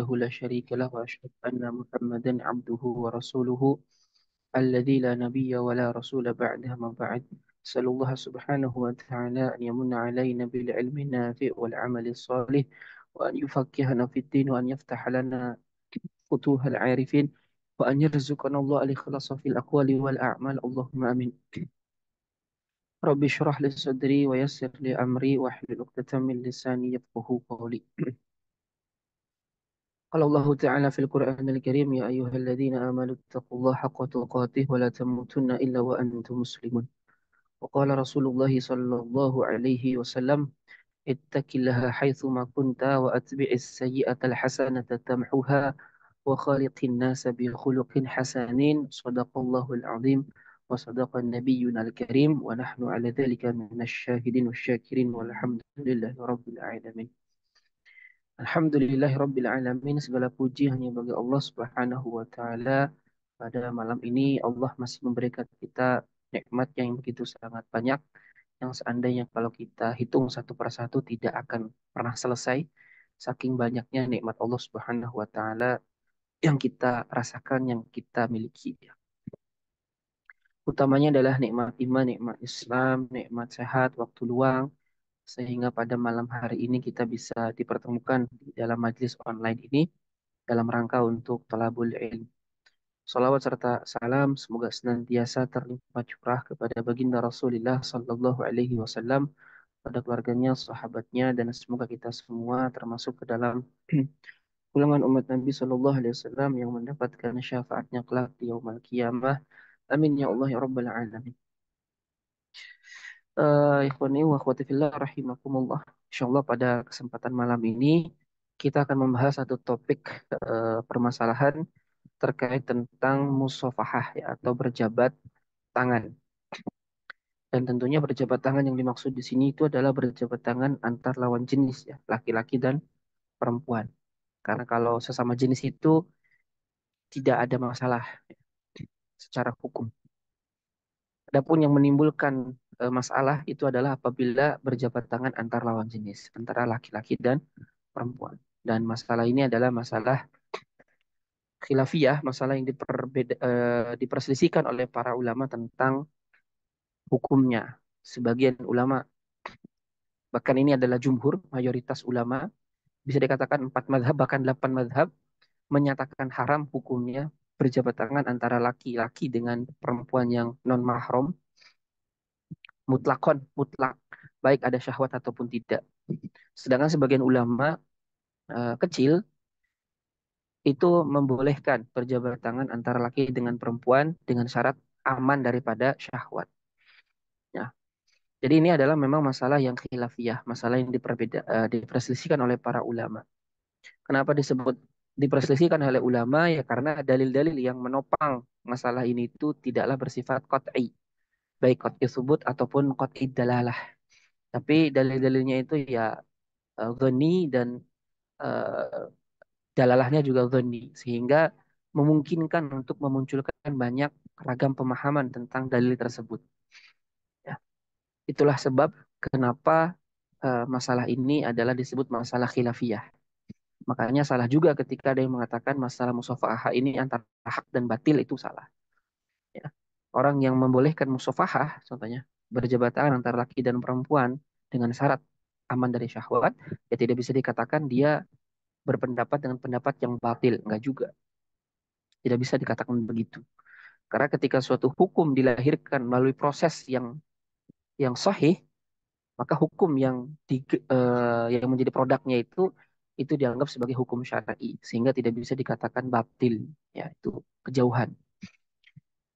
لا شريك له وأشهد أن محمدا عبده ورسوله الذي لا نبي ولا رسول بعده ما بعد. أسأل الله سبحانه وتعالى أن يمن علينا بالعلم النافع والعمل الصالح، وأن يفقهنا في الدين، وأن يفتح لنا فتوح العارفين، وأن يرزقنا الله الإخلاص في الأقوال والأعمال. اللهم آمين. رب اشرح لي صدري ويسر لي أمري واحلل عقدة من لساني يفقهوا قولي. قال الله تعالى في القرآن الكريم: يا أيها الذين آمنوا اتقوا الله حق تقاته ولا تموتن إلا وأنتم مسلمون. وقال رسول الله صلى الله عليه وسلم: اتق الله حيثما كنت وأتبع السيئة الحسنة تمحوها وخالق الناس بخلق حسن. صدق الله العظيم وصدق نبينا الكريم، ونحن على ذلك من الشاهدين والشاكرين، والحمد لله رب العالمين. Alhamdulillahi Rabbil Alamin. Segala puji hanya bagi Allah Subhanahu wa Ta'ala. Pada malam ini Allah masih memberikan kita nikmat yang begitu sangat banyak, yang seandainya kalau kita hitung satu persatu tidak akan pernah selesai, saking banyaknya nikmat Allah Subhanahu wa Ta'ala yang kita rasakan, yang kita miliki. Utamanya adalah nikmat iman, nikmat Islam, nikmat sehat, waktu luang, sehingga pada malam hari ini kita bisa dipertemukan di dalam majlis online ini dalam rangka untuk thalabul ilm. Salawat serta salam semoga senantiasa terlimpah curah kepada baginda Rasulullah Sallallahu Alaihi Wasallam, pada keluarganya, sahabatnya, dan semoga kita semua termasuk ke dalam golongan umat Nabi Sallallahu Alaihi Wasallam yang mendapatkan syafaatnya kelak di yaumul qiyamah. Amin ya Allah ya Rabbal Alamin. Ikhwani wa akhwati fillah rahimakumullah. Insyaallah pada kesempatan malam ini kita akan membahas satu topik permasalahan terkait tentang musafahah, ya, atau berjabat tangan. Dan tentunya berjabat tangan yang dimaksud di sini itu adalah berjabat tangan antar lawan jenis, ya, laki-laki dan perempuan. Karena kalau sesama jenis itu tidak ada masalah secara hukum. Adapun yang menimbulkan masalah itu adalah apabila berjabat tangan antar lawan jenis, antara laki-laki dan perempuan. Dan masalah ini adalah masalah khilafiyah, masalah yang diperselisihkan oleh para ulama tentang hukumnya. Sebagian ulama, bahkan ini adalah jumhur, mayoritas ulama, bisa dikatakan 4 mazhab, bahkan 8 mazhab, menyatakan haram hukumnya berjabat tangan antara laki-laki dengan perempuan yang non mahram, mutlakon, mutlak, baik ada syahwat ataupun tidak. Sedangkan sebagian ulama kecil itu membolehkan berjabat tangan antara laki dengan perempuan dengan syarat aman daripada syahwat. Ya. Jadi ini adalah memang masalah yang khilafiyah, masalah yang diperselisihkan oleh para ulama. Kenapa disebut diperselisihkan oleh ulama? Ya karena dalil-dalil yang menopang masalah ini itu tidaklah bersifat qat'i, baik qat'i subut ataupun qat'i dalalah. Tapi dalil-dalilnya itu ya dhani, dan eh, dalalahnya juga dhani, sehingga memungkinkan untuk memunculkan banyak ragam pemahaman tentang dalil tersebut. Ya, itulah sebab kenapa masalah ini adalah disebut masalah khilafiyah. Makanya salah juga ketika ada yang mengatakan masalah musafahah ini antara hak dan batil, itu salah. Ya. Orang yang membolehkan musafahah, contohnya berjabat tangan antara laki dan perempuan dengan syarat aman dari syahwat, ya tidak bisa dikatakan dia berpendapat dengan pendapat yang batil. Enggak juga. Tidak bisa dikatakan begitu. Karena ketika suatu hukum dilahirkan melalui proses yang sahih, maka hukum yang menjadi produknya itu dianggap sebagai hukum syar'i, sehingga tidak bisa dikatakan batil, ya itu kejauhan.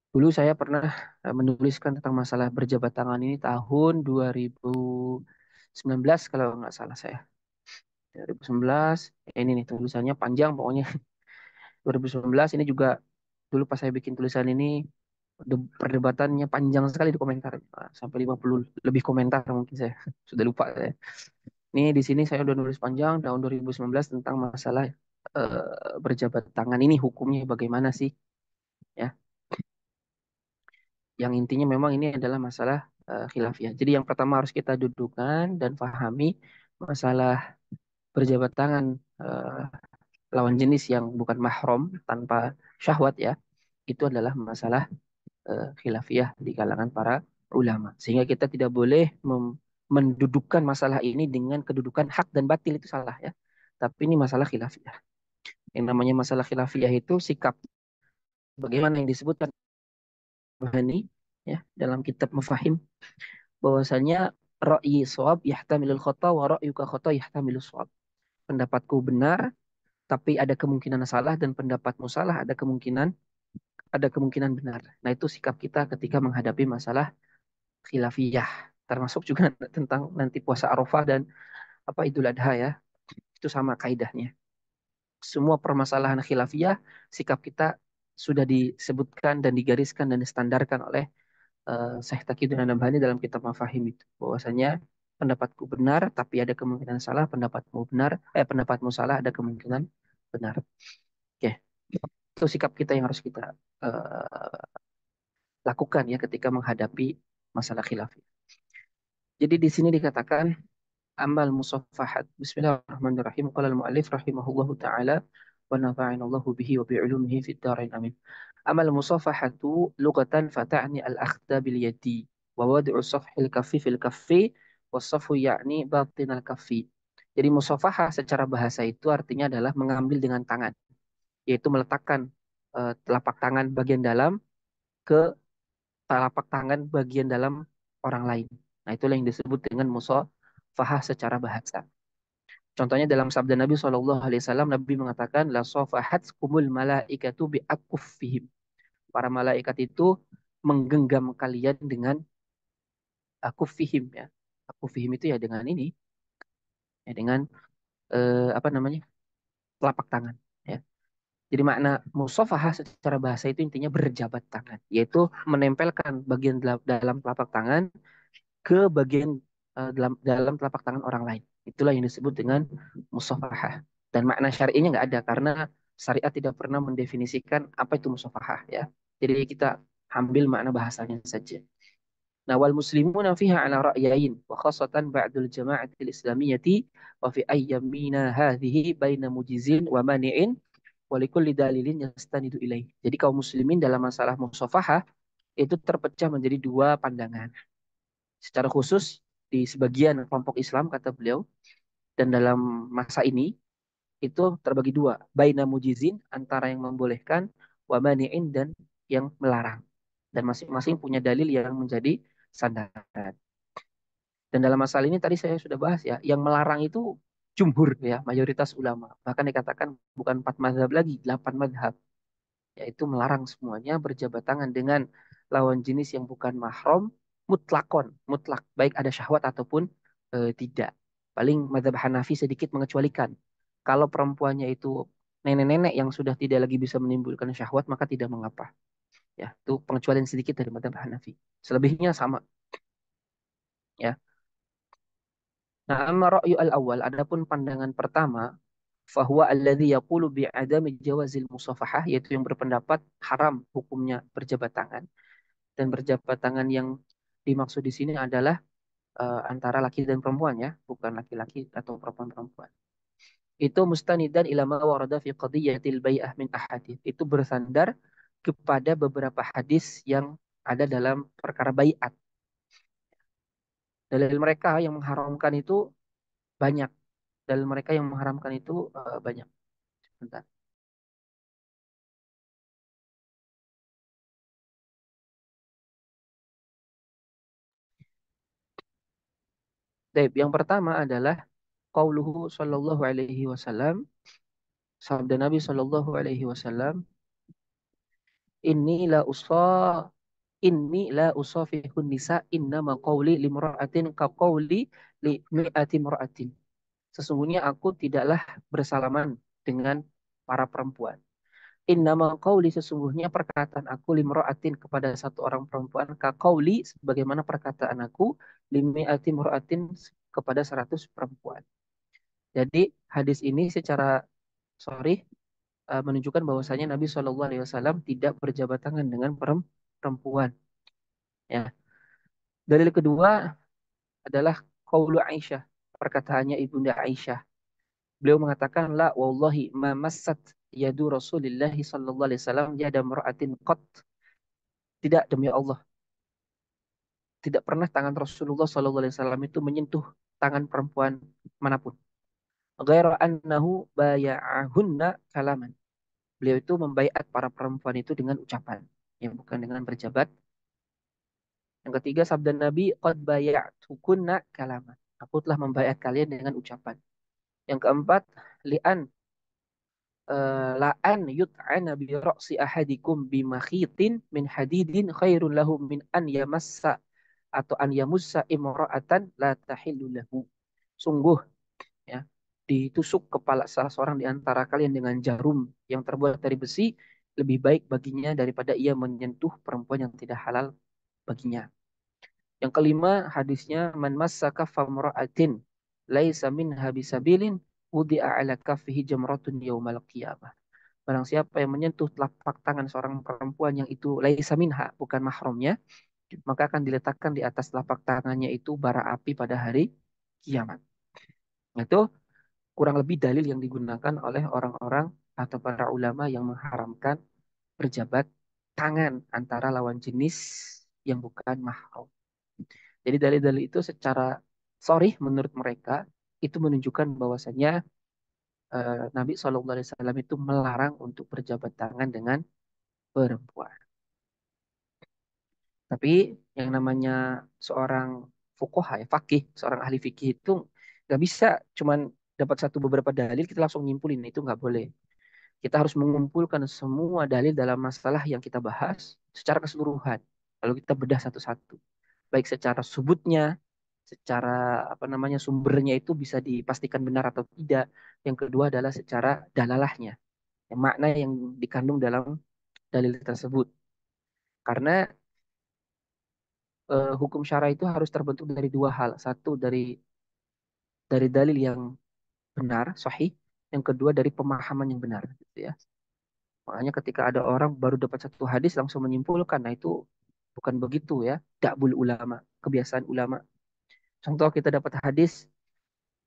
Dulu saya pernah menuliskan tentang masalah berjabat tangan ini tahun 2019 kalau nggak salah saya. 2019, ini nih tulisannya panjang pokoknya. 2019 ini juga dulu pas saya bikin tulisan ini perdebatannya panjang sekali di komentar. Sampai 50 lebih komentar mungkin saya. Sudah lupa saya. Ini di sini saya udah nulis panjang tahun 2019 tentang masalah berjabat tangan ini hukumnya bagaimana sih, ya. Yang intinya memang ini adalah masalah khilafiyah. Jadi yang pertama harus kita dudukkan dan pahami masalah berjabat tangan lawan jenis yang bukan mahram tanpa syahwat ya, itu adalah masalah khilafiyah di kalangan para ulama. Sehingga kita tidak boleh mendudukkan masalah ini dengan kedudukan hak dan batil itu salah ya. Tapi ini masalah khilafiyah. Yang namanya masalah khilafiyah itu sikap bagaimana yang disebutkan Hani ya dalam kitab Mufahim bahwasanya ra'yi shawab yahtamilul khata wa ra'yuka khata yahtamilus shawab. Pendapatku benar tapi ada kemungkinan salah dan pendapatmu salah ada kemungkinan benar. Nah, itu sikap kita ketika menghadapi masalah khilafiyah. Termasuk juga tentang nanti puasa Arafah dan apa Idul Adha ya. Itu sama kaidahnya. Semua permasalahan khilafiyah, sikap kita sudah disebutkan dan digariskan dan distandarkan oleh Syekh Taqiyuddin An-Nabhani dalam kitab Mafahim itu. Bahwasanya pendapatku benar, tapi ada kemungkinan salah. Pendapatmu salah, ada kemungkinan benar. Oke, itu sikap kita yang harus kita eh, lakukan ya ketika menghadapi masalah khilafiyah. Jadi di sini dikatakan amal musafahat. Bismillahirrahmanirrahim. Qala al-mu'allif rahimahullahu taala wa nafa'ana Allahu bihi wa bi'ulumihi fid dharain amin. Amal musafahatu lughatan fata'ni al-akhdha bil yadi wa wad'u safhil kaffi fil kaffi was-safhu ya'ni batinal kaffi. Jadi musafahah secara bahasa itu artinya adalah mengambil dengan tangan, yaitu meletakkan telapak tangan bagian dalam ke telapak tangan bagian dalam orang lain. Nah, itulah yang disebut dengan musafahah secara bahasa. Contohnya dalam sabda Nabi SAW, Nabi mengatakan, La sofahat kumul malaikatu bi akuffihim. Para malaikat itu menggenggam kalian dengan akuffihim ya. Akuffihim itu ya dengan ini, ya dengan apa namanya, telapak tangan. Ya. Jadi makna musafahah secara bahasa itu intinya berjabat tangan, yaitu menempelkan bagian dalam telapak tangan ke bagian dalam telapak tangan orang lain. Itulah yang disebut dengan musafahah. Dan makna syar'inya nggak ada karena syariat tidak pernah mendefinisikan apa itu musafahah ya. Jadi kita ambil makna bahasanya saja. Nah, wal muslimuna fiha ala ra'yain wa khasatan ba'dul jama'atil islamiyyati wa fi ayyamina hadhihi baina mujizin wa mani'in wa likulli dalilin yastanidu ilaih. Jadi kaum muslimin dalam masalah musafahah itu terpecah menjadi dua pandangan. Secara khusus di sebagian kelompok Islam kata beliau dan dalam masa ini itu terbagi dua, baina mujizin antara yang membolehkan wa mani'in dan yang melarang. Dan masing-masing punya dalil yang menjadi sandaran. Dan dalam masalah ini tadi saya sudah bahas ya, yang melarang itu jumhur ya, mayoritas ulama. Bahkan dikatakan bukan 4 mazhab lagi, 8 mazhab. Yaitu melarang semuanya berjabat tangan dengan lawan jenis yang bukan mahram mutlakon, mutlak, baik ada syahwat ataupun tidak. Paling mazhab Hanafi sedikit mengecualikan. Kalau perempuannya itu nenek-nenek yang sudah tidak lagi bisa menimbulkan syahwat maka tidak mengapa. Ya, itu pengecualian sedikit dari mazhab Hanafi. Selebihnya sama ya. Nah, amma ra'yu al-awwal, adapun pandangan pertama, fahuwa alladhi yaqulu bi'adami jawazil musafahah, yaitu yang berpendapat haram hukumnya berjabat tangan. Dan berjabat tangan yang dimaksud di sini adalah antara laki dan perempuan ya, bukan laki-laki atau perempuan-perempuan. Itu mustanidan ila ma warada fi qadiyatil bai'ah min ahadith. Itu bersandar kepada beberapa hadis yang ada dalam perkara bai'at. Dalil mereka yang mengharamkan itu banyak. Dalil mereka yang mengharamkan itu banyak. Bentar. Baik, yang pertama adalah qauluhu sallallahu alaihi wasallam, sabda Nabi sallallahu alaihi wasallam, inni la usa inni la usafihun nisa inna ma qawli limra'atin ka qawli li mi'ati mra'atin. Sesungguhnya aku tidaklah bersalaman dengan para perempuan. Innama qauli sesungguhnya perkataan aku limra'atin kepada satu orang perempuan ka qauli sebagaimana perkataan aku limi'ati mra'atin kepada 100 perempuan. Jadi hadis ini secara sorry menunjukkan bahwasanya Nabi Shallallahu Alaihi Wasallam tidak berjabat tangan dengan perempuan. Ya. Dalil kedua adalah qaulu Aisyah, perkataannya ibunda Aisyah. Beliau mengatakan, la wallahi ma massat yadu Rasulillahi sallallahu alaihi wasallam yada mar'atin qat. Tidak, demi Allah, tidak pernah tangan Rasulullah sallallahu alaihi wasallam itu menyentuh tangan perempuan manapun. Ghaira annahu baya'ahunna kalaman. Beliau itu membaiat para perempuan itu dengan ucapan, ya bukan dengan berjabat. Yang ketiga, sabda Nabi, qad baya'tukunna kalaman. Aku telah membaiat kalian dengan ucapan. Yang keempat, li'an la'an yut'ana bi ra'si ahadikum bimakhitin min hadidin khairun lahu min an yamassa atau an yamussa imra'atan la tahillu lahu. Sungguh, ya, ditusuk kepala salah seorang di antara kalian dengan jarum yang terbuat dari besi lebih baik baginya daripada ia menyentuh perempuan yang tidak halal baginya. Yang kelima, hadisnya man massaka famra'atin laisa minha bisabilin wudi'a ala kaffihi jamratun yaumal qiyamah. Barang siapa yang menyentuh telapak tangan seorang perempuan yang itu laisa minha, bukan mahramnya, maka akan diletakkan di atas telapak tangannya itu bara api pada hari kiamat. Nah, itu kurang lebih dalil yang digunakan oleh orang-orang atau para ulama yang mengharamkan berjabat tangan antara lawan jenis yang bukan mahram. Jadi dalil-dalil itu secara sorry menurut mereka itu menunjukkan bahwasanya Nabi SAW itu melarang untuk berjabat tangan dengan perempuan. Tapi yang namanya seorang fuqaha, ya, fakih, seorang ahli fikih itu nggak bisa cuman dapat satu beberapa dalil kita langsung nyimpulin itu nggak boleh. Kita harus mengumpulkan semua dalil dalam masalah yang kita bahas secara keseluruhan. Lalu kita bedah satu-satu. Baik secara subutnya, secara apa namanya sumbernya itu bisa dipastikan benar atau tidak. Yang kedua adalah secara dalalahnya, yang makna yang dikandung dalam dalil tersebut. Karena hukum syara itu harus terbentuk dari dua hal. Satu dari dalil yang benar, sahih. Yang kedua dari pemahaman yang benar, gitu ya. Makanya ketika ada orang baru dapat satu hadis langsung menyimpulkan, nah itu bukan begitu ya. Dakbul ulama, kebiasaan ulama. Contoh kita dapat hadis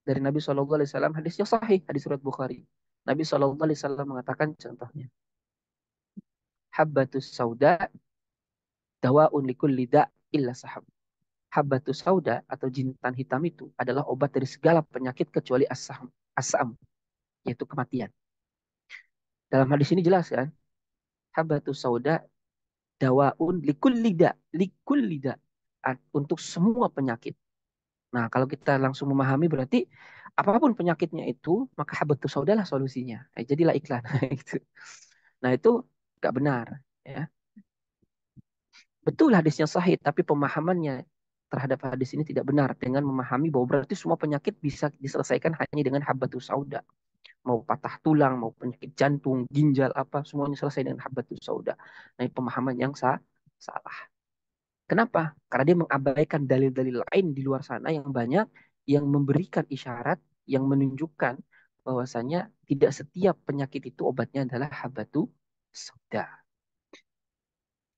dari Nabi SAW, hadisnya sahih, hadis surat Bukhari. Nabi SAW mengatakan contohnya, habbatus sauda dawaun likulli da' illa sahab. Habbatus sauda atau jintan hitam itu adalah obat dari segala penyakit kecuali as-sam, yaitu kematian. Dalam hadis ini jelas kan, habbatus sauda dawaun likulli da, untuk semua penyakit. Nah, kalau kita langsung memahami berarti apapun penyakitnya itu, maka habatus sauda lah solusinya. Jadilah iklan gitu. Nah, itu nggak benar ya. Betul hadisnya sahih, tapi pemahamannya terhadap hadis ini tidak benar dengan memahami bahwa berarti semua penyakit bisa diselesaikan hanya dengan habatus sauda. Mau patah tulang, mau penyakit jantung, ginjal apa, semuanya selesai dengan habatus sauda. Nah, ini pemahaman yang salah. Kenapa? Karena dia mengabaikan dalil-dalil lain di luar sana yang banyak yang memberikan isyarat yang menunjukkan bahwasanya tidak setiap penyakit itu obatnya adalah habatu sauda.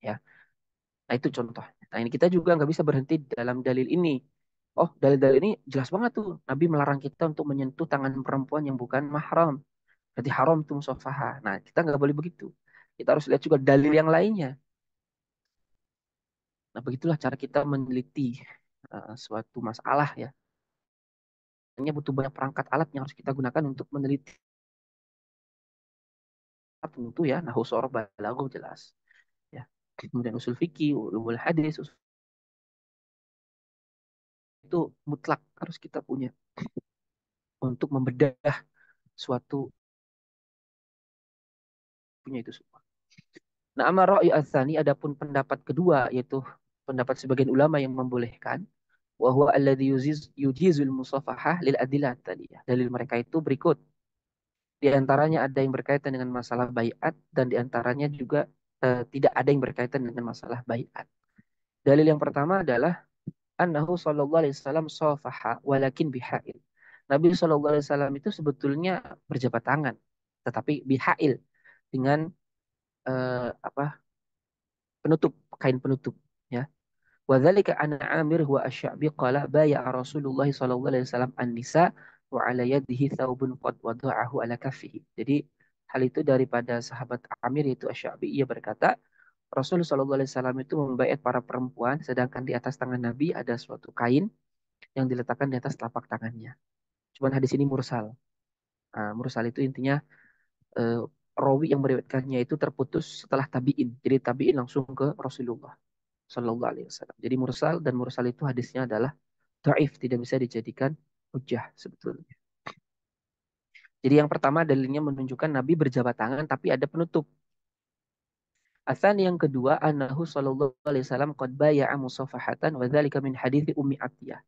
Ya, nah itu contoh. Nah ini kita juga nggak bisa berhenti dalam dalil ini. Oh, dalil-dalil ini jelas banget tuh. Nabi melarang kita untuk menyentuh tangan perempuan yang bukan mahram. Berarti haram tuh musafaha. Nah, kita nggak boleh begitu. Kita harus lihat juga dalil yang lainnya. Nah, begitulah cara kita meneliti suatu masalah ya. Hanya butuh banyak perangkat alat yang harus kita gunakan untuk meneliti tentu ya. Nahu soroh balaghah jelas. Ya. Kemudian usul fikih, ulumul hadis, itu mutlak harus kita punya untuk membedah suatu punya itu semua. Nah, amar ra'yu ats-tsani adapun pendapat kedua yaitu pendapat sebagian ulama yang membolehkan wa huwa alladhi yujizul musafahah lil adillah tadi ya. Dalil mereka itu berikut. Di antaranya ada yang berkaitan dengan masalah baiat dan di antaranya juga tidak ada yang berkaitan dengan masalah baiat. Dalil yang pertama adalah annahu sallallahu alaihi wasallam safaha walakin bihail. Nabi sallallahu alaihi wasallam itu sebetulnya berjabat tangan tetapi bihail dengan apa penutup kain penutup ya. Wa dzalika an Amir wa Asy-Sya'bi qala bai'a Rasulullah sallallahu alaihi wasallam an-nisa wa ala yadihi thawbun qad wada'ahu ala kaffihi. Jadi hal itu daripada sahabat Amir yaitu Asy-Sya'bi, ia berkata, Rasul Shallallahu Alaihi Wasallam itu membaiat para perempuan, sedangkan di atas tangan Nabi ada suatu kain yang diletakkan di atas telapak tangannya. Cuman hadis ini mursal. Mursal itu intinya eh, rawi yang meriwayatkannya itu terputus setelah tabiin. Jadi tabiin langsung ke Rasulullah Shallallahu Alaihi Wasallam. Jadi mursal, dan mursal itu hadisnya adalah dhaif, tidak bisa dijadikan hujah sebetulnya. Jadi yang pertama dalilnya menunjukkan Nabi berjabat tangan tapi ada penutup. Asan yang kedua, anahu sallallahu alaihi wasallam qad baya'a musafahatan wa dzalika min hadithi Ummi Atiyah.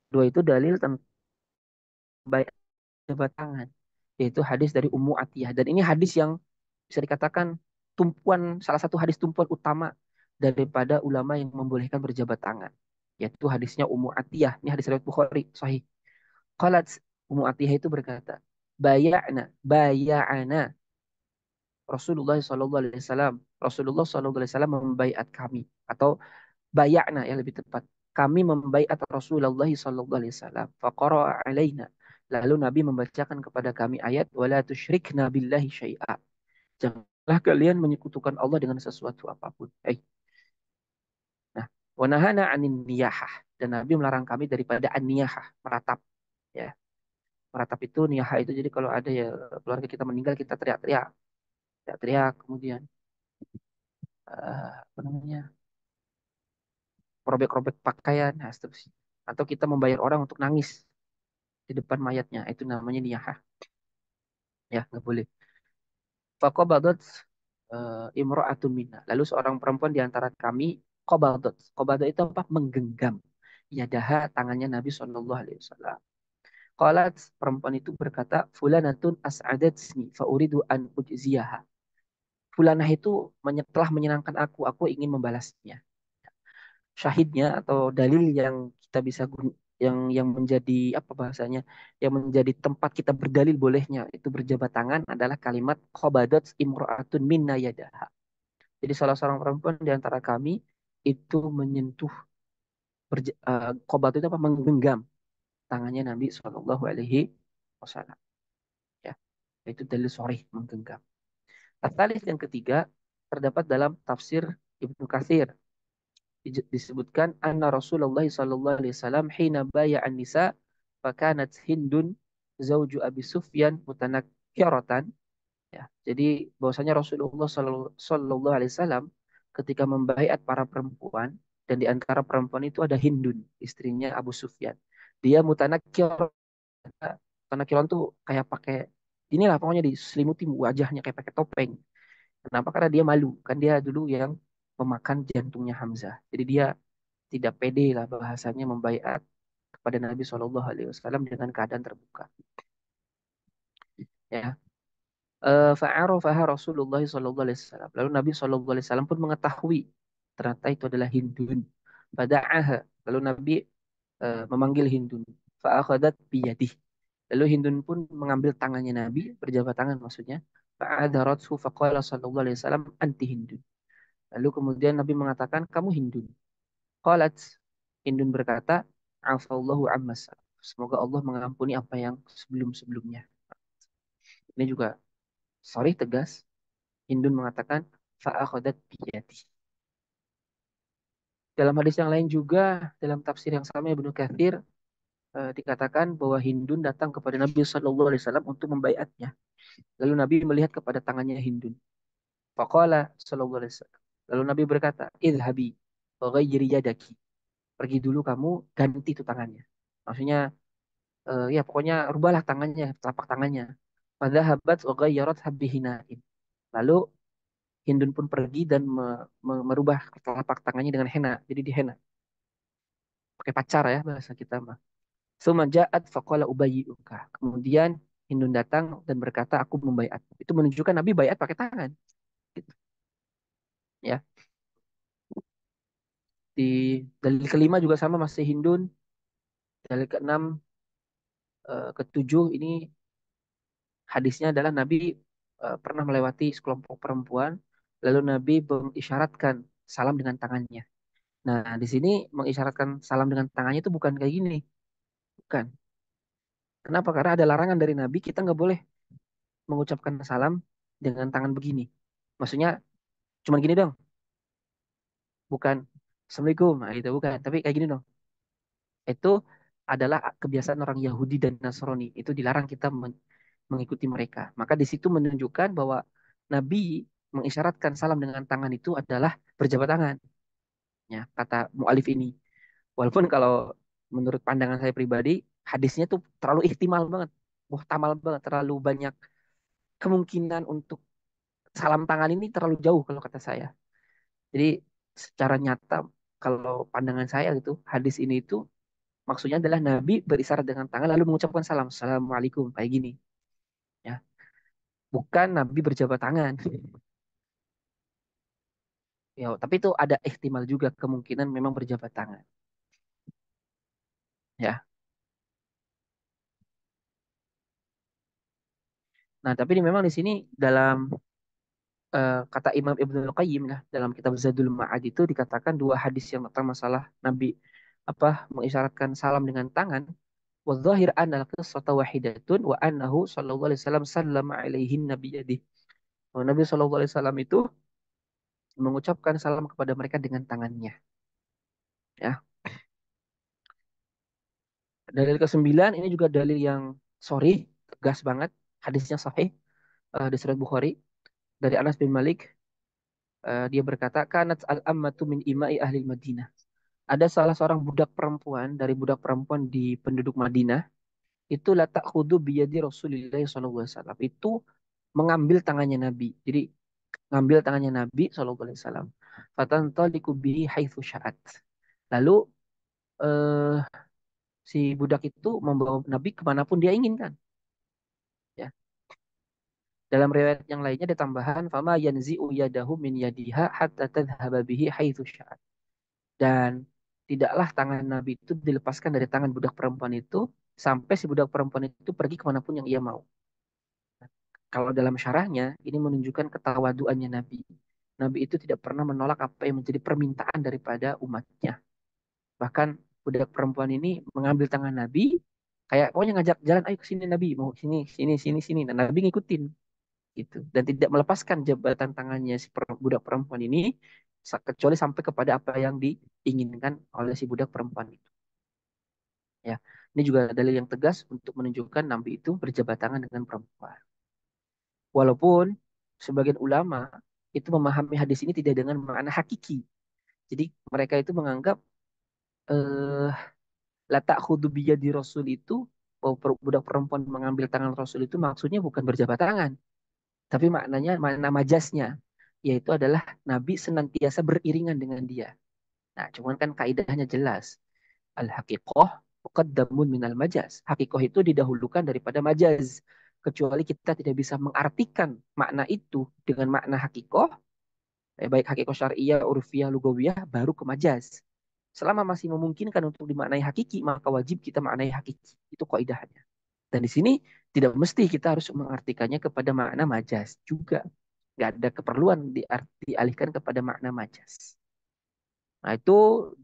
Dua itu dalil tentang bayar jabat tangan, yaitu hadis dari Ummu Atiyah. Dan ini hadis yang bisa dikatakan salah satu hadis tumpuan utama daripada ulama yang membolehkan berjabat tangan, yaitu hadisnya Ummu Atiyah. Ini hadis riwayat Bukhari sahih. Qalat, Ummu Atiyah itu berkata, baya'ana Rasulullah Sallallahu Alaihi Wasallam. Rasulullah Sallallahu Alaihi Wasallam membaiat kami, atau bayakna yang lebih tepat. Kami membaiat Rasulullah Sallallahu Alaihi Wasallam. Faqara'a alaina. Lalu Nabi membacakan kepada kami ayat wala tusyrikna billahi syai'a. Janganlah kalian menyekutukan Allah dengan sesuatu apapun. Nah, wa nahana 'anin niyahah, dan Nabi melarang kami daripada an-niyahah, meratap, ya. Meratap itu, niyahah itu, jadi kalau ada ya keluarga kita meninggal, kita teriak-teriak, teriak-teriak, kemudian apa namanya, robek-robek pakaian, nah seterusnya. Atau kita membayar orang untuk nangis di depan mayatnya, itu namanya niyahah, ya nggak boleh. Faqabadat imra'atun minna. Lalu seorang perempuan di antara kami qabadat. Qabadat itu apa? Menggenggam yadaha, tangannya Nabi Shallallahu Alaihi Wasallam. Qalat, perempuan itu berkata, fulanatun as'adatni fa uridu an ujziyaha. Fulanah itu telah menyenangkan aku ingin membalasnya. Syahidnya atau dalil yang kita bisa yang menjadi apa bahasanya, yang menjadi tempat kita berdalil bolehnya itu berjabat tangan adalah kalimat qabadat imra'atun minna yadaha. Jadi salah seorang perempuan di antara kami itu menyentuh qabadat itu apa, menggenggam tangannya Nabi Shallallahu Alaihi Wasallam, ya, itu dalil sharih menggenggam. Asalif yang ketiga terdapat dalam tafsir Ibnu Katsir, disebutkan anna Rasulullah sallallahu alaihi wasallam hina bay'an nisa fakanat Hindun zauju Abi Sufyan mutanakkiratan, ya. Jadi bahwasanya Rasulullah sallallahu alaihi wasallam ketika membaiat para perempuan, dan di antara perempuan itu ada Hindun, istrinya Abu Sufyan. Dia mutanakkir, mutanakkirun tuh kayak pakai inilah, pokoknya diselimuti wajahnya kayak pakai topeng. Kenapa? Karena dia malu. Kan dia dulu yang memakan jantungnya Hamzah. Jadi dia tidak pede lah bahasanya membaiat kepada Nabi Shallallahu Alaihi Wasallam dengan keadaan terbuka. Ya. Fa'arofaha Rasulullah Shallallahu Alaihi Wasallam. Lalu Nabi Shallallahu Alaihi Wasallam pun mengetahui ternyata itu adalah Hindun. Fada'aha. Lalu Nabi memanggil Hindun. Fa'akhadat biyadih. Lalu Hindun pun mengambil tangannya Nabi, berjabat tangan maksudnya. Fa'adharathu faqala sallallahu alaihi wasallam anti Hindun. Lalu kemudian Nabi mengatakan, kamu Hindun. Qalat, Hindun berkata, afallahu ammas. Semoga Allah mengampuni apa yang sebelum-sebelumnya. Ini juga sorry tegas. Hindun mengatakan, fa'akhadat biyadi. Dalam hadis yang lain juga, dalam tafsir yang sama Ibnu Katsir, dikatakan bahwa Hindun datang kepada Nabi Shallallahu Alaihi Wasallam untuk membaiatnya. Lalu Nabi melihat kepada tangannya Hindun. Faqala Shallallahu Alaihi Wasallam. Lalu Nabi berkata, idhabi wa ghayyiri yadaki. Pergi dulu kamu, ganti itu tangannya. Maksudnya, ya pokoknya rubahlah tangannya, telapak tangannya. Fadhahabat wa ghayyarat habihinain. Lalu Hindun pun pergi dan merubah telapak tangannya dengan henna. Jadi di henna. Pakai pacar ya bahasa kita mah. Suma ja'at faqala ubayyi'uka. Kemudian Hindun datang dan berkata, aku membaiat. Itu menunjukkan Nabi baiat pakai tangan. Gitu. Ya. Di dalil kelima juga sama, masih Hindun. Dalil keenam, ketujuh ini hadisnya adalah Nabi pernah melewati sekelompok perempuan, lalu Nabi mengisyaratkan salam dengan tangannya. Nah, di sini mengisyaratkan salam dengan tangannya itu bukan kayak gini, bukan. Kenapa? Karena ada larangan dari Nabi, kita nggak boleh mengucapkan salam dengan tangan begini. Maksudnya cuman gini dong, bukan Assalamualaikum, nah, itu bukan. Tapi kayak gini dong. Itu adalah kebiasaan orang Yahudi dan Nasrani. Itu dilarang kita mengikuti mereka. Maka di situ menunjukkan bahwa Nabi mengisyaratkan salam dengan tangan itu adalah berjabat tangan. Ya, kata mu'alif ini. Walaupun kalau menurut pandangan saya pribadi, hadisnya tuh terlalu ihtimal banget. Muhtamal banget. Terlalu banyak kemungkinan untuk salam tangan ini terlalu jauh kalau kata saya. Jadi secara nyata kalau pandangan saya gitu, hadis ini itu maksudnya adalah Nabi berisyarat dengan tangan lalu mengucapkan salam, Assalamualaikum, kayak gini. Ya, bukan Nabi berjabat tangan. Ya, tapi itu ada ihtimal juga kemungkinan memang berjabat tangan. Ya. Nah, tapi memang di sini dalam kata Imam Ibnul Qayyim lah dalam kitab Zadul Ma'ad itu dikatakan dua hadis yang tentang masalah Nabi apa mengisyaratkan salam dengan tangan. Wadhahir anna al-qissata wahidatun wa annahu sallallahu alaihi wasallam sallama alaihin nabiyadi. Nabi sallallahu alaihi wasallam itu mengucapkan salam kepada mereka dengan tangannya. Ya. Dalil ke-9 ini juga dalil yang sorry, tegas banget. Hadisnya sahih di surat Bukhari dari Anas bin Malik. Dia berkata, "Kanat al-ammatu min imai ahli Madinah." Ada salah seorang budak perempuan dari budak perempuan di penduduk Madinah itu la ta'khudhu biyadi Rasulillah sallallahu alaihi wasallam. Itu mengambil tangannya Nabi. Jadi ngambil tangannya Nabi sallallahu alaihi wasallam. Fatantaliqu bihi haitsu sya'at. Lalu eh, si budak itu membawa Nabi kemanapun dia inginkan. Ya. Dalam riwayat yang lainnya ada tambahan fama yanzi'u yadahu min yadiha hatta tadhhaba bihi haitsu sya'at. Dan tidaklah tangan Nabi itu dilepaskan dari tangan budak perempuan itu sampai si budak perempuan itu pergi kemanapun yang ia mau. Kalau dalam syarahnya, ini menunjukkan ketawaduannya Nabi. Nabi itu tidak pernah menolak apa yang menjadi permintaan daripada umatnya. Bahkan budak perempuan ini mengambil tangan Nabi, kayak pokoknya ngajak jalan, ayo ke sini Nabi, mau sini, sini, sini, sini. Dan Nabi ngikutin gitu. Dan tidak melepaskan jabatan tangannya si budak perempuan ini, kecuali sampai kepada apa yang diinginkan oleh si budak perempuan itu. Ya, ini juga dalil yang tegas untuk menunjukkan Nabi itu berjabat tangan dengan perempuan. Walaupun sebagian ulama itu memahami hadis ini tidak dengan makna hakiki. Jadi mereka itu menganggap eh, la ta'khudhu biyadi Rasul itu bahwa budak perempuan mengambil tangan Rasul itu maksudnya bukan berjabat tangan, tapi maknanya makna majasnya yaitu adalah Nabi senantiasa beriringan dengan dia. Nah, cuman kan kaidahnya jelas. Al-haqiqah muqaddamun minal majaz. Hakikoh itu didahulukan daripada majaz. Kecuali kita tidak bisa mengartikan makna itu dengan makna hakikoh, baik hakikoh syariah, urfiyah, lugawiyah, baru ke majaz. Selama masih memungkinkan untuk dimaknai hakiki, maka wajib kita maknai hakiki. Itu kaidahnya. Dan di sini tidak mesti kita harus mengartikannya kepada makna majaz juga. Nggak ada keperluan dialihkan kepada makna majaz. Nah, itu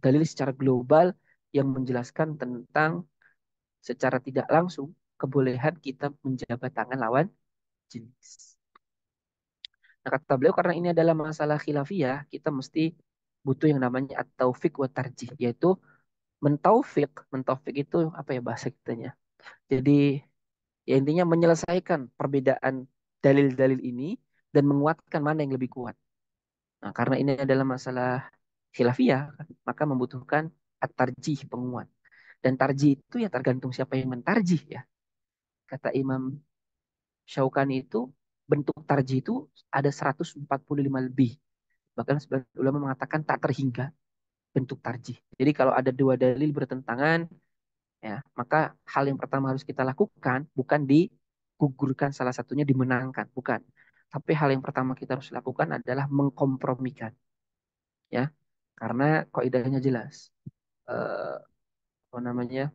dalil secara global yang menjelaskan tentang secara tidak langsung kebolehan kita menjabat tangan lawan jenis. Nah, kata beliau karena ini adalah masalah khilafiyah, kita mesti butuh yang namanya at-taufiq wa tarjih, yaitu mentaufik. Mentaufik itu apa ya bahasa kitanya? Jadi ya intinya menyelesaikan perbedaan dalil-dalil ini dan menguatkan mana yang lebih kuat. Nah, karena ini adalah masalah khilafiyah, maka membutuhkan at-tarjih penguat. Dan tarjih itu ya tergantung siapa yang mentarjih ya. Kata Imam Syaukani itu bentuk tarjih itu ada 145 lebih. Bahkan sebagian ulama mengatakan tak terhingga bentuk tarjih. Jadi kalau ada dua dalil bertentangan, ya maka hal yang pertama harus kita lakukan bukan digugurkan salah satunya dimenangkan, bukan. Tapi hal yang pertama kita harus lakukan adalah mengkompromikan, ya. Karena kaidahnya jelas. Eh, apa namanya?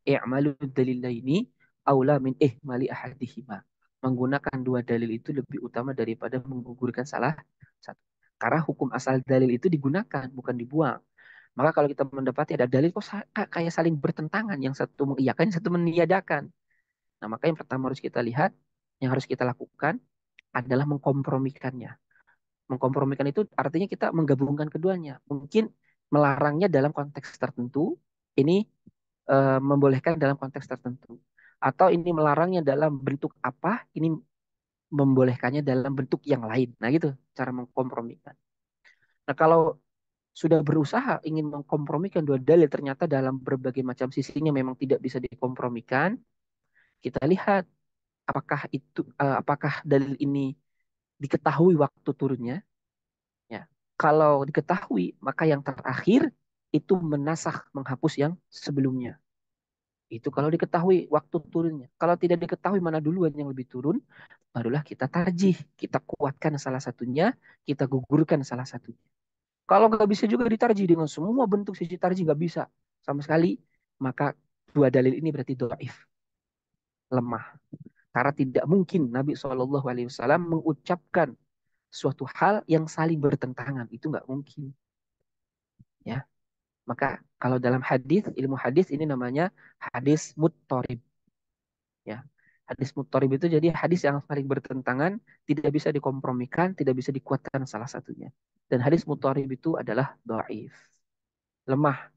I'malu dalilaini aula min ihmali ahadihima. Menggunakan dua dalil itu lebih utama daripada menggugurkan salah satu. Karena hukum asal dalil itu digunakan, bukan dibuang. Maka kalau kita mendapati ada dalil kok kayak saling bertentangan, yang satu mengiyakan, yang satu meniadakan. Nah, maka yang pertama harus kita lihat, yang harus kita lakukan adalah mengkompromikannya. Mengkompromikan itu artinya kita menggabungkan keduanya. Mungkin melarangnya dalam konteks tertentu, ini membolehkan dalam konteks tertentu. Atau ini melarangnya dalam bentuk apa, ini membolehkannya dalam bentuk yang lain. Nah, gitu cara mengkompromikan. Nah, kalau sudah berusaha ingin mengkompromikan dua dalil, ternyata dalam berbagai macam sisinya memang tidak bisa dikompromikan, kita lihat apakah dalil ini diketahui waktu turunnya. Ya. Kalau diketahui, maka yang terakhir itu menasakh, menghapus yang sebelumnya. Itu kalau diketahui waktu turunnya. Kalau tidak diketahui mana duluan yang lebih turun, barulah kita tarjih. Kita kuatkan salah satunya, kita gugurkan salah satunya. Kalau nggak bisa juga ditarjih dengan semua bentuk sisi tarjih, nggak bisa sama sekali, maka dua dalil ini berarti doif, lemah. Karena tidak mungkin Nabi SAW mengucapkan suatu hal yang saling bertentangan. Itu nggak mungkin. Ya, maka kalau dalam hadis, ilmu hadis ini namanya hadis muttorib. Ya, hadis muttorib itu jadi hadis yang saling bertentangan, tidak bisa dikompromikan, tidak bisa dikuatkan salah satunya. Dan hadis muttorib itu adalah doif, lemah.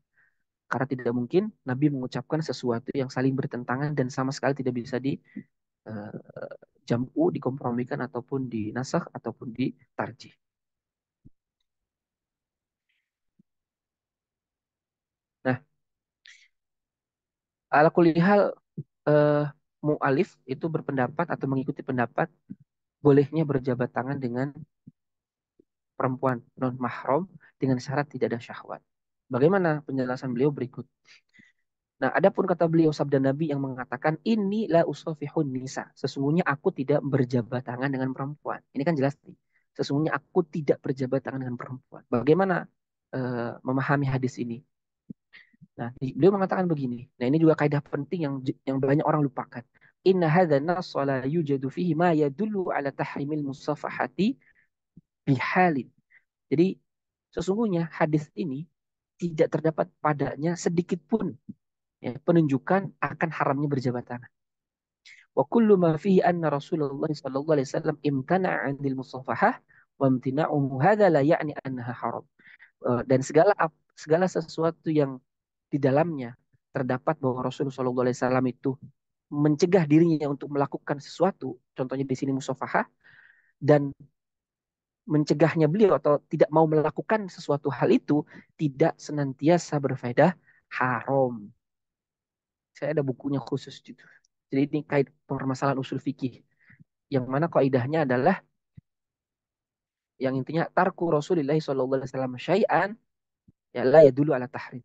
Karena tidak mungkin Nabi mengucapkan sesuatu yang saling bertentangan dan sama sekali tidak bisa di uh, jam'u, dikompromikan ataupun dinasakh ataupun ditarjih. Nah, ala kulli hal, uh, mu'alif itu berpendapat atau mengikuti pendapat bolehnya berjabat tangan dengan perempuan non mahram dengan syarat tidak ada syahwat. Bagaimana penjelasan beliau berikut? Nah, adapun kata beliau sabda Nabi yang mengatakan ini la usafihun nisa. Sesungguhnya aku tidak berjabat tangan dengan perempuan. Ini kan jelas nih. Sesungguhnya aku tidak berjabat tangan dengan perempuan. Bagaimana memahami hadis ini? Nah, beliau mengatakan begini. Nah, ini juga kaidah penting yang banyak orang lupakan. Inna hadza nass la yujadu fihi ma yadullu ala tahrimil musafahati bihalin. Jadi sesungguhnya hadis ini tidak terdapat padanya sedikit pun ya, penunjukan akan haramnya berjabat tangan. Wa kullu ma fihi anna Rasulullah sallallahu alaihi wasallam imtana'a 'anil musafahah wa imtina'uhu hadza la ya'ni annaha haram. Dan segala sesuatu yang di dalamnya terdapat bahwa Rasulullah sallallahu alaihi wasallam itu mencegah dirinya untuk melakukan sesuatu, contohnya di sini musafahah, dan mencegahnya beliau atau tidak mau melakukan sesuatu hal itu tidak senantiasa berfaedah haram. Saya ada bukunya khusus gitu. Jadi ini kait permasalahan usul fikih. Yang mana kaidahnya adalah yang intinya tarku Rasulullah SAW syai'an ya la yadulu ala tahrim.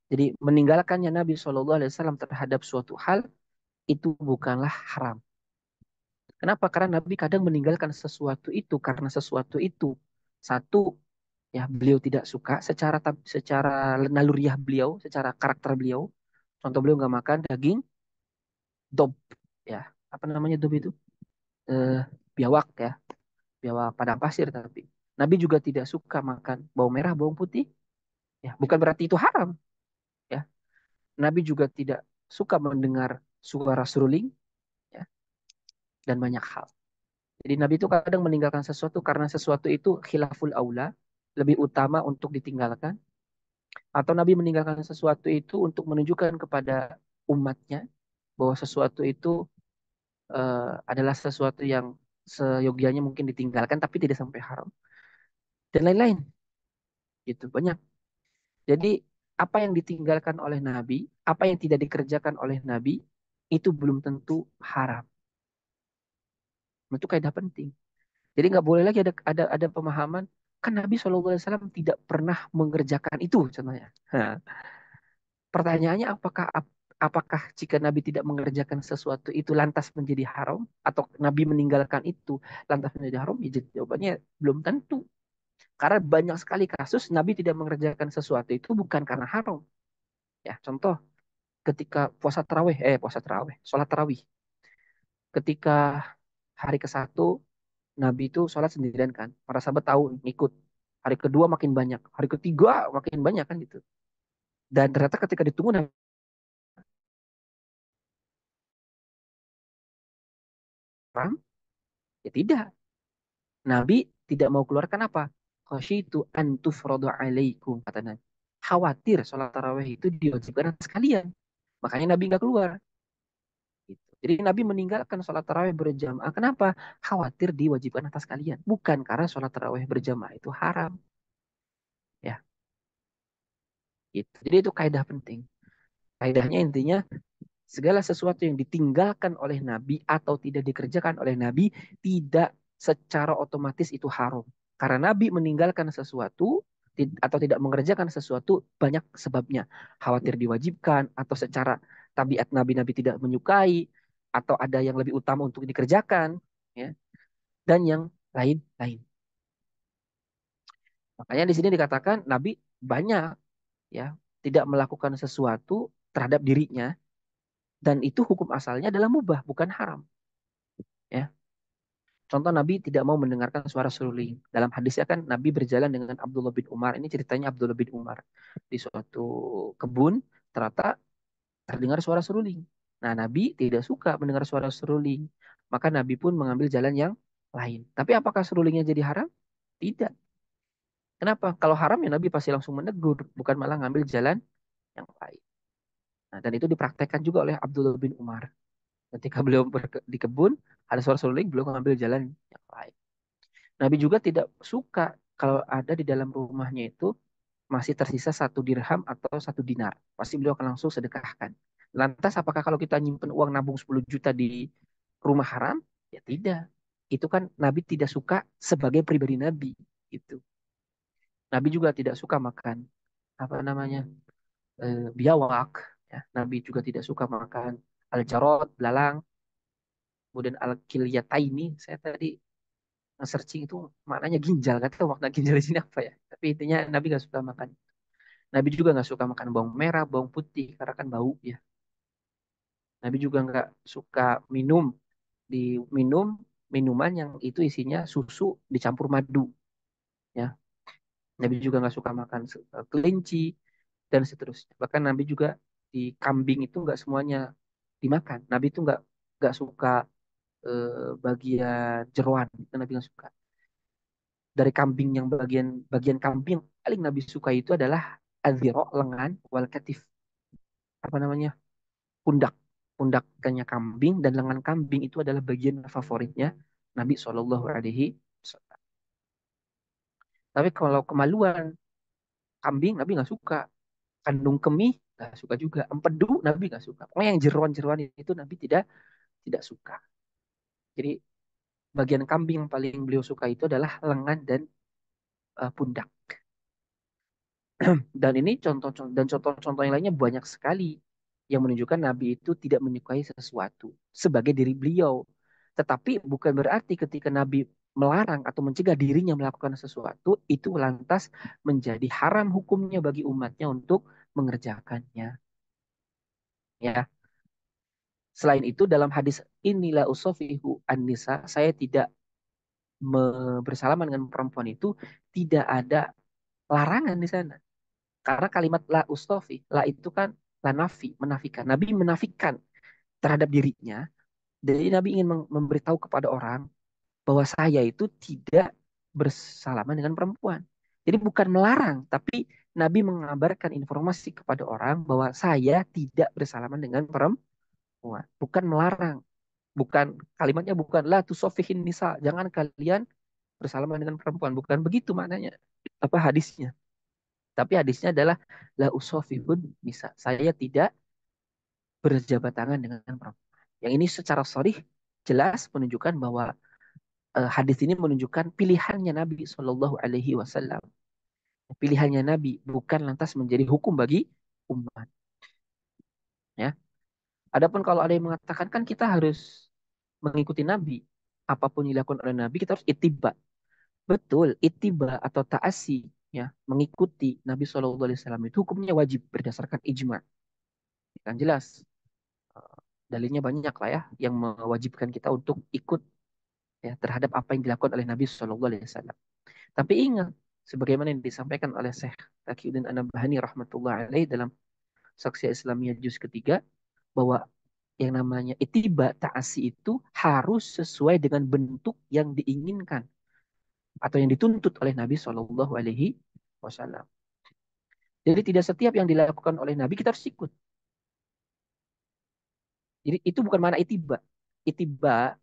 Jadi meninggalkannya Nabi SAW terhadap suatu hal itu bukanlah haram. Kenapa? Karena Nabi kadang meninggalkan sesuatu itu karena sesuatu itu satu ya beliau tidak suka secara naluriah beliau, secara karakter beliau. Contoh beliau nggak makan daging dob, ya apa namanya dob itu? Eh, Biawak ya, biawak padang pasir. Tapi Nabi juga tidak suka makan bawang merah, bawang putih. Ya, bukan berarti itu haram. Ya, Nabi juga tidak suka mendengar suara seruling, ya, dan banyak hal. Jadi Nabi itu kadang meninggalkan sesuatu karena sesuatu itu khilaful aula, lebih utama untuk ditinggalkan. Atau Nabi meninggalkan sesuatu itu untuk menunjukkan kepada umatnya bahwa sesuatu itu adalah sesuatu yang seyogianya mungkin ditinggalkan tapi tidak sampai haram dan lain-lain gitu banyak. Jadi apa yang ditinggalkan oleh Nabi, apa yang tidak dikerjakan oleh Nabi itu belum tentu haram. Itu kaidah penting. Jadi nggak boleh lagi ada pemahaman kan Nabi SAW tidak pernah mengerjakan itu contohnya. Nah, pertanyaannya apakah jika Nabi tidak mengerjakan sesuatu itu lantas menjadi haram atau Nabi meninggalkan itu lantas menjadi haram? Ya, jawabannya belum tentu. Karena banyak sekali kasus Nabi tidak mengerjakan sesuatu itu bukan karena haram. Ya, contoh ketika sholat tarawih. Ketika hari ke-1 Nabi itu sholat sendirian kan, para sahabat tahu ngikut. Hari kedua makin banyak, hari ketiga makin banyak kan gitu. Dan ternyata ketika ditunggu haram, ya tidak. Nabi tidak mau keluarkan apa? Khasyitu an tufradu alaikum, kata Nabi. Khawatir sholat tarawih itu diwajibkan atas kalian. Makanya Nabi nggak keluar. Gitu. Jadi Nabi meninggalkan sholat tarawih berjamaah. Kenapa? Khawatir diwajibkan atas kalian. Bukan karena sholat tarawih berjamaah itu haram. Ya, gitu. Jadi itu kaidah penting. Kaidahnya intinya segala sesuatu yang ditinggalkan oleh Nabi atau tidak dikerjakan oleh Nabi tidak secara otomatis itu haram. Karena Nabi meninggalkan sesuatu atau tidak mengerjakan sesuatu banyak sebabnya. Khawatir diwajibkan atau secara tabiat Nabi-Nabi tidak menyukai atau ada yang lebih utama untuk dikerjakan, ya, dan yang lain-lain. Makanya di sini dikatakan Nabi banyak, ya, tidak melakukan sesuatu terhadap dirinya dan itu hukum asalnya adalah mubah bukan haram, ya. Contoh Nabi tidak mau mendengarkan suara seruling. Dalam hadisnya kan Nabi berjalan dengan Abdullah bin Umar. Ini ceritanya Abdullah bin Umar di suatu kebun ternyata terdengar suara seruling. Nah, Nabi tidak suka mendengar suara seruling. Maka Nabi pun mengambil jalan yang lain. Tapi apakah serulingnya jadi haram? Tidak. Kenapa? Kalau haram ya Nabi pasti langsung menegur, bukan malah ngambil jalan yang lain. Nah, dan itu dipraktekkan juga oleh Abdullah bin Umar. Ketika beliau di kebun, ada suara seruling, beliau mengambil jalan yang lain. Nabi juga tidak suka kalau ada di dalam rumahnya itu masih tersisa 1 dirham atau 1 dinar. Pasti beliau akan langsung sedekahkan. Lantas apakah kalau kita nyimpen uang nabung 10 juta di rumah haram? Ya tidak. Itu kan Nabi tidak suka sebagai pribadi Nabi. Itu. Nabi juga tidak suka makan apa namanya biawak. Ya. Nabi juga tidak suka makan al-jarot, belalang, kemudian al-kilyataini. Saya tadi searching itu maknanya ginjal, kata makna ginjal di sini apa ya, tapi intinya Nabi nggak suka makan. Nabi juga nggak suka makan bawang merah, bawang putih karena kan bau ya. Nabi juga nggak suka minum di minum minuman yang itu isinya susu dicampur madu, ya. Nabi juga nggak suka makan kelinci dan seterusnya. Bahkan Nabi juga di kambing itu nggak semuanya dimakan. Nabi itu nggak suka bagian jeroan, itu Nabi nggak suka. Dari kambing yang bagian bagian kambing yang paling Nabi suka itu adalah aziro, lengan, wal katif, apa namanya, pundak, pundaknya kambing dan lengan kambing itu adalah bagian favoritnya Nabi Shallallahu Alaihi Wasallam. Tapi kalau kemaluan kambing Nabi nggak suka, kandung kemih nggak suka juga, empedu Nabi nggak suka. Pokoknya yang jeruan-jeruan itu Nabi tidak tidak suka. Jadi bagian kambing yang paling beliau suka itu adalah lengan dan pundak. Dan ini contoh-contoh yang lainnya banyak sekali yang menunjukkan Nabi itu tidak menyukai sesuatu sebagai diri beliau. Tetapi bukan berarti ketika Nabi melarang atau mencegah dirinya melakukan sesuatu itu lantas menjadi haram hukumnya bagi umatnya untuk mengerjakannya. Ya. Selain itu dalam hadis inilah usofihu an-nisa, saya tidak bersalaman dengan perempuan itu tidak ada larangan di sana. Karena kalimat la ustofi, la itu kan la nafi, menafikan. Nabi menafikan terhadap dirinya. Jadi Nabi ingin memberitahu kepada orang bahwa saya itu tidak bersalaman dengan perempuan. Jadi bukan melarang, tapi Nabi mengabarkan informasi kepada orang bahwa saya tidak bersalaman dengan perempuan. Bukan melarang. Bukan, kalimatnya bukan la tusofihin nisa. Jangan kalian bersalaman dengan perempuan. Bukan begitu maknanya. Apa hadisnya? Tapi hadisnya adalah la usofihun nisa. Saya tidak berjabat tangan dengan perempuan. Yang ini secara sharih jelas menunjukkan bahwa hadis ini menunjukkan pilihannya Nabi Shallallahu Alaihi Wasallam. Pilihannya Nabi bukan lantas menjadi hukum bagi umat. Ya. Adapun kalau ada yang mengatakan kan kita harus mengikuti Nabi, apapun yang dilakukan oleh Nabi kita harus ittiba. Betul, ittiba atau ta'asi, ya, mengikuti Nabi Shallallahu Alaihi Wasallam itu hukumnya wajib berdasarkan ijma. Kan jelas. Dalilnya banyak lah ya yang mewajibkan kita untuk ikut, ya, terhadap apa yang dilakukan oleh Nabi Shallallahu Alaihi Wasallam. Tapi ingat, Sebagaimana yang disampaikan oleh Syekh Taqiyuddin An-Nabhani rahmatullah alaih dalam Saksya Islamiyah juz ketiga, bahwa yang namanya ittiba ta'asi itu harus sesuai dengan bentuk yang diinginkan atau yang dituntut oleh Nabi Shallallahu Alaihi Wasallam. Jadi tidak setiap yang dilakukan oleh Nabi kita harus ikut. Jadi itu bukan mana itiba. Itiba,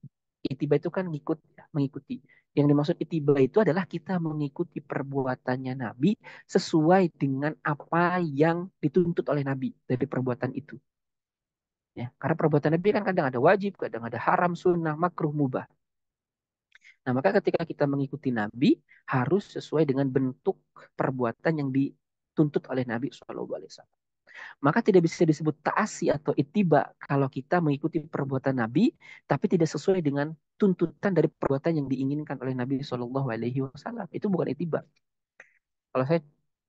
itiba itu kan ngikut, ya, mengikuti. Yang dimaksud itiba itu adalah kita mengikuti perbuatannya Nabi sesuai dengan apa yang dituntut oleh Nabi dari perbuatan itu. Ya, karena perbuatan Nabi kan kadang ada wajib, kadang ada haram, sunnah, makruh, mubah. Nah, maka ketika kita mengikuti Nabi harus sesuai dengan bentuk perbuatan yang dituntut oleh Nabi SAW. Maka tidak bisa disebut taasi atau ittiba kalau kita mengikuti perbuatan Nabi tapi tidak sesuai dengan tuntutan dari perbuatan yang diinginkan oleh Nabi Shallallahu Alaihi Wasallam. Itu bukan ittiba. Kalau saya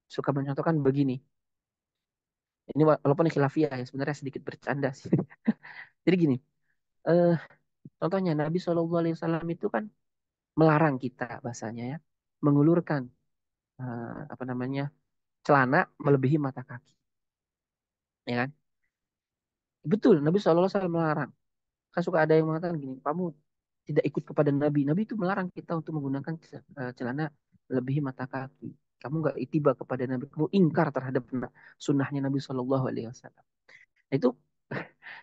suka mencontohkan begini, ini walaupun khilafiyah ya sebenarnya sedikit bercanda sih. Jadi gini, eh, contohnya Nabi Shallallahu Alaihi Wasallam itu kan melarang kita bahasanya ya mengulurkan apa namanya celana melebihi mata kaki, ya kan? Betul, Nabi Shallallahu Alaihi Wasallam melarang. Kan suka ada yang mengatakan gini, kamu tidak ikut kepada Nabi. Nabi itu melarang kita untuk menggunakan celana melebihi mata kaki. Kamu nggak itiba kepada Nabi, kamu ingkar terhadap sunnahnya Nabi Shallallahu Alaihi Wasallam. Itu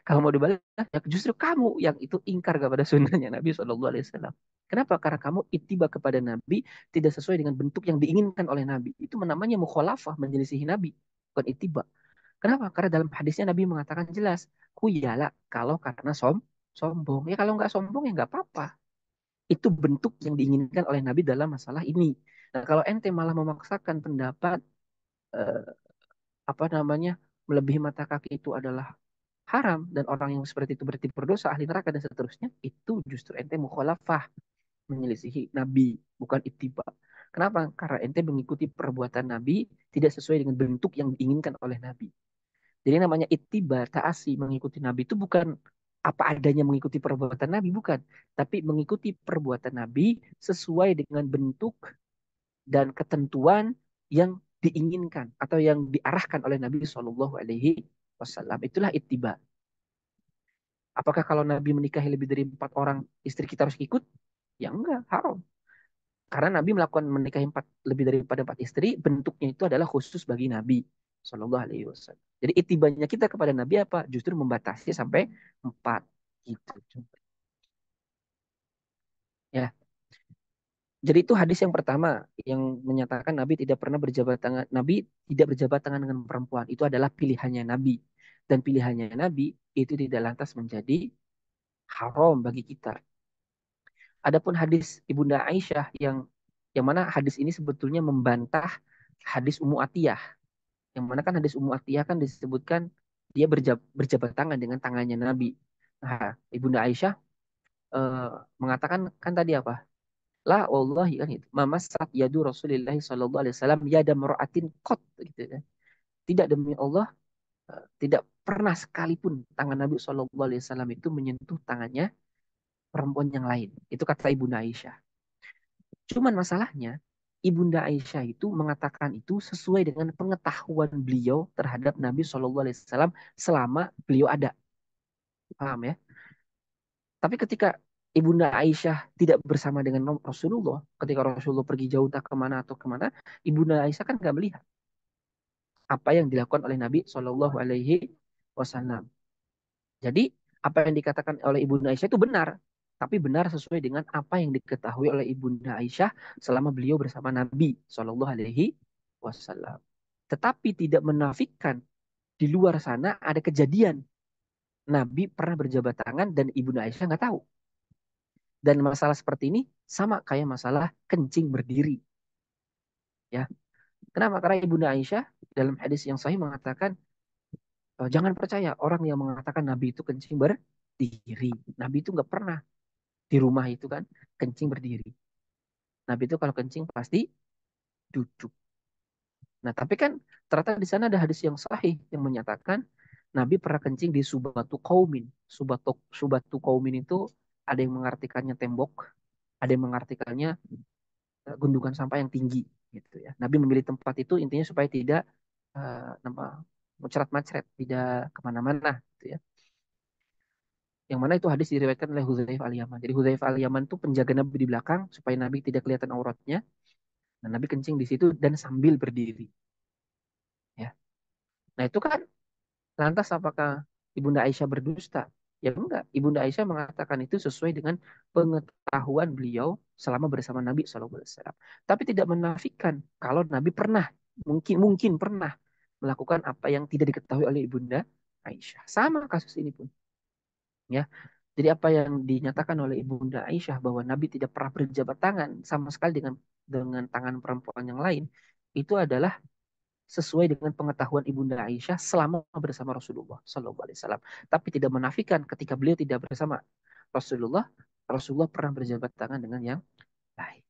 kalau mau dibalik, ya justru kamu yang itu ingkar kepada sunnahnya Nabi Shallallahu Alaihi Wasallam. Kenapa? Karena kamu itiba kepada Nabi tidak sesuai dengan bentuk yang diinginkan oleh Nabi. Itu namanya mukhalafah, menyelisihi Nabi, bukan itiba. Kenapa? Karena dalam hadisnya Nabi mengatakan jelas, kuyala kalau karena sombong. Ya kalau nggak sombong ya nggak apa-apa. Itu bentuk yang diinginkan oleh Nabi dalam masalah ini. Nah, kalau ente malah memaksakan pendapat eh, apa namanya melebihi mata kaki itu adalah haram dan orang yang seperti itu berarti berdosa, ahli neraka dan seterusnya, itu justru ente mukhalafah, menyelisihi Nabi, bukan ittiba. Kenapa? Karena ente mengikuti perbuatan Nabi tidak sesuai dengan bentuk yang diinginkan oleh Nabi. Jadi namanya ittiba, ta'asi, mengikuti Nabi itu bukan apa adanya mengikuti perbuatan Nabi, bukan. Tapi mengikuti perbuatan Nabi sesuai dengan bentuk dan ketentuan yang diinginkan atau yang diarahkan oleh Nabi Shallallahu Alaihi Wasallam. Itulah ittiba. Apakah kalau Nabi menikahi lebih dari 4 orang, istri kita harus ikut? Ya enggak, haram. Karena Nabi melakukan menikahi lebih daripada 4 istri, bentuknya itu adalah khusus bagi Nabi Shallallahu Alaihi Wasallam. Jadi itibanya kita kepada Nabi apa? Justru membatasi sampai 4 gitu. Ya, jadi itu hadis yang pertama yang menyatakan Nabi tidak pernah berjabat tangan. Nabi tidak berjabat tangan dengan perempuan. Itu adalah pilihannya Nabi. Dan pilihannya Nabi itu tidak lantas menjadi haram bagi kita. Adapun hadis Ibunda Aisyah yang mana hadis ini sebetulnya membantah hadis Ummu Atiyah. Yang mana kan hadis Ummu Atiyah kan disebutkan dia berjabat tangan dengan tangannya Nabi. Nah, Ibunda Aisyah eh, mengatakan kan tadi apa? La wallahi kan itu. Mamasat yadu Rasulillah sallallahu alaihi wasallam yada mar'atin qat gitu ya. Tidak demi Allah, tidak pernah sekalipun tangan Nabi sallallahu alaihi wasallam itu menyentuh tangannya perempuan yang lain. Itu kata Ibunda Aisyah. Cuman masalahnya Ibunda Aisyah itu mengatakan itu sesuai dengan pengetahuan beliau terhadap Nabi Shallallahu Alaihi Wasallam selama beliau ada, paham ya? Tapi ketika Ibunda Aisyah tidak bersama dengan Rasulullah, ketika Rasulullah pergi jauh tak kemana atau kemana, Ibunda Aisyah kan nggak melihat apa yang dilakukan oleh Nabi Shallallahu Alaihi Wasallam. Jadi apa yang dikatakan oleh Ibunda Aisyah itu benar, tapi benar sesuai dengan apa yang diketahui oleh Ibunda Aisyah selama beliau bersama Nabi Shallallahu Alaihi Wasallam. Tetapi tidak menafikan di luar sana ada kejadian Nabi pernah berjabat tangan dan Ibunda Aisyah nggak tahu. Dan masalah seperti ini sama kayak masalah kencing berdiri, ya. Kenapa? Karena Ibunda Aisyah dalam hadis yang sahih mengatakan jangan percaya orang yang mengatakan Nabi itu kencing berdiri. Nabi itu nggak pernah di rumah itu kan kencing berdiri. Nabi itu kalau kencing pasti duduk. Nah, tapi kan ternyata di sana ada hadis yang sahih yang menyatakan Nabi pernah kencing di subatu kaumin. Subatu kaumin itu ada yang mengartikannya tembok, ada yang mengartikannya gundukan sampah yang tinggi. gitu ya. Nabi memilih tempat itu intinya supaya tidak nama muncrat-macret, tidak kemana-mana gitu ya. Yang mana itu hadis diriwayatkan oleh Hudzaifah al-Yaman. Jadi Hudzaifah al-Yaman itu penjaga Nabi di belakang supaya Nabi tidak kelihatan auratnya. Dan Nabi kencing di situ dan sambil berdiri. Ya. Nah itu kan lantas apakah Ibunda Aisyah berdusta? Ya enggak. Ibunda Aisyah mengatakan itu sesuai dengan pengetahuan beliau selama bersama Nabi SAW. Tapi tidak menafikan kalau Nabi pernah, mungkin mungkin pernah melakukan apa yang tidak diketahui oleh Ibunda Aisyah. Sama kasus ini pun. Ya, jadi apa yang dinyatakan oleh Ibunda Aisyah bahwa Nabi tidak pernah berjabat tangan sama sekali dengan tangan perempuan yang lain, itu adalah sesuai dengan pengetahuan Ibunda Aisyah selama bersama Rasulullah Sallallahu Alaihi Wasallam. Tapi tidak menafikan ketika beliau tidak bersama Rasulullah, Rasulullah pernah berjabat tangan dengan yang lain.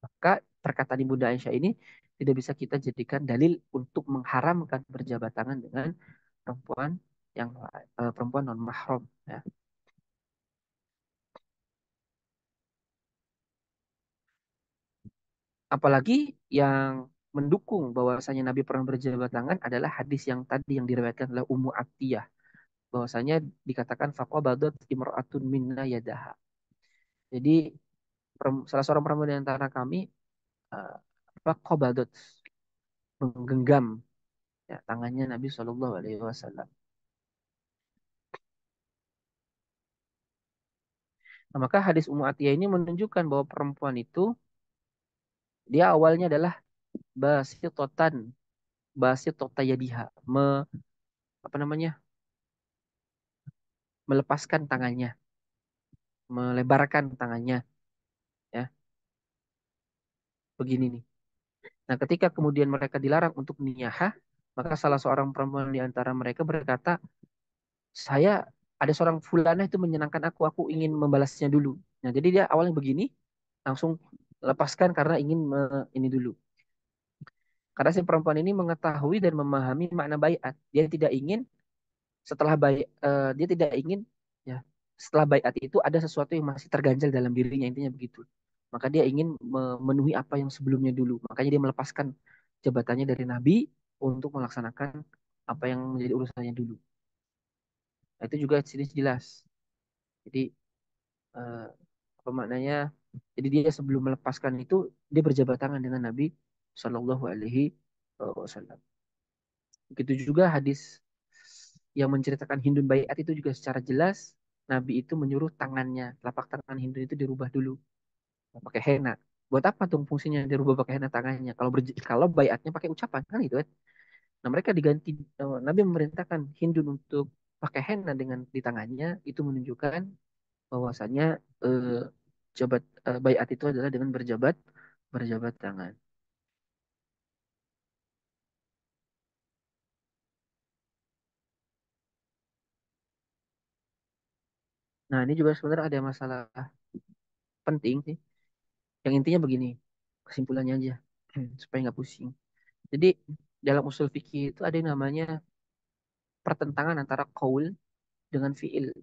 Maka perkataan Ibunda Aisyah ini tidak bisa kita jadikan dalil untuk mengharamkan berjabat tangan dengan perempuan yang perempuan non mahram. Ya. Apalagi yang mendukung bahwasanya Nabi pernah berjabat tangan adalah hadis yang tadi yang diriwayatkan oleh Ummu Atiyah bahwasanya dikatakan faqabadat imra'atun minna yadaha. Jadi salah seorang perempuan di antara kami uh, faqabadat menggenggam ya, tangannya Nabi Shallallahu Alaihi Wasallam. Nah, maka hadis Ummu Atiyah ini menunjukkan bahwa perempuan itu dia awalnya adalah basitotan basitotayadiha apa namanya melepaskan tangannya melebarkan tangannya ya begini nih. Nah, ketika kemudian mereka dilarang untuk niyahah, maka salah seorang perempuan di antara mereka berkata, saya ada seorang fulana itu menyenangkan aku ingin membalasnya dulu. Nah, jadi dia awalnya begini, langsung lepaskan karena ingin ini dulu. Karena si perempuan ini mengetahui dan memahami makna baiat. Dia tidak ingin setelah dia tidak ingin ya setelah baiat itu ada sesuatu yang masih terganjal dalam dirinya intinya begitu. Maka dia ingin memenuhi apa yang sebelumnya dulu. Makanya dia melepaskan jabatannya dari Nabi untuk melaksanakan apa yang menjadi urusannya dulu. Nah, itu juga sini jelas. Jadi eh, apa maknanya? Jadi dia sebelum melepaskan itu dia berjabat tangan dengan Nabi Shallallahu Alaihi Wasallam. Begitu juga hadis yang menceritakan Hindun Baiat itu juga secara jelas Nabi itu menyuruh tangannya, telapak tangan Hindu itu dirubah dulu pakai henna. Buat apa tuh fungsinya dirubah pakai henna tangannya? Kalau baiatnya pakai ucapan kan gitu kan. Nah, mereka diganti Nabi memerintahkan Hindun untuk pakai henna dengan di tangannya itu menunjukkan bahwasanya eh, baiat itu adalah dengan berjabat tangan. Nah, ini juga sebenarnya ada masalah penting sih. Yang intinya begini, kesimpulannya aja supaya nggak pusing. Jadi dalam usul fikih itu ada yang namanya pertentangan antara qaul dengan fiil,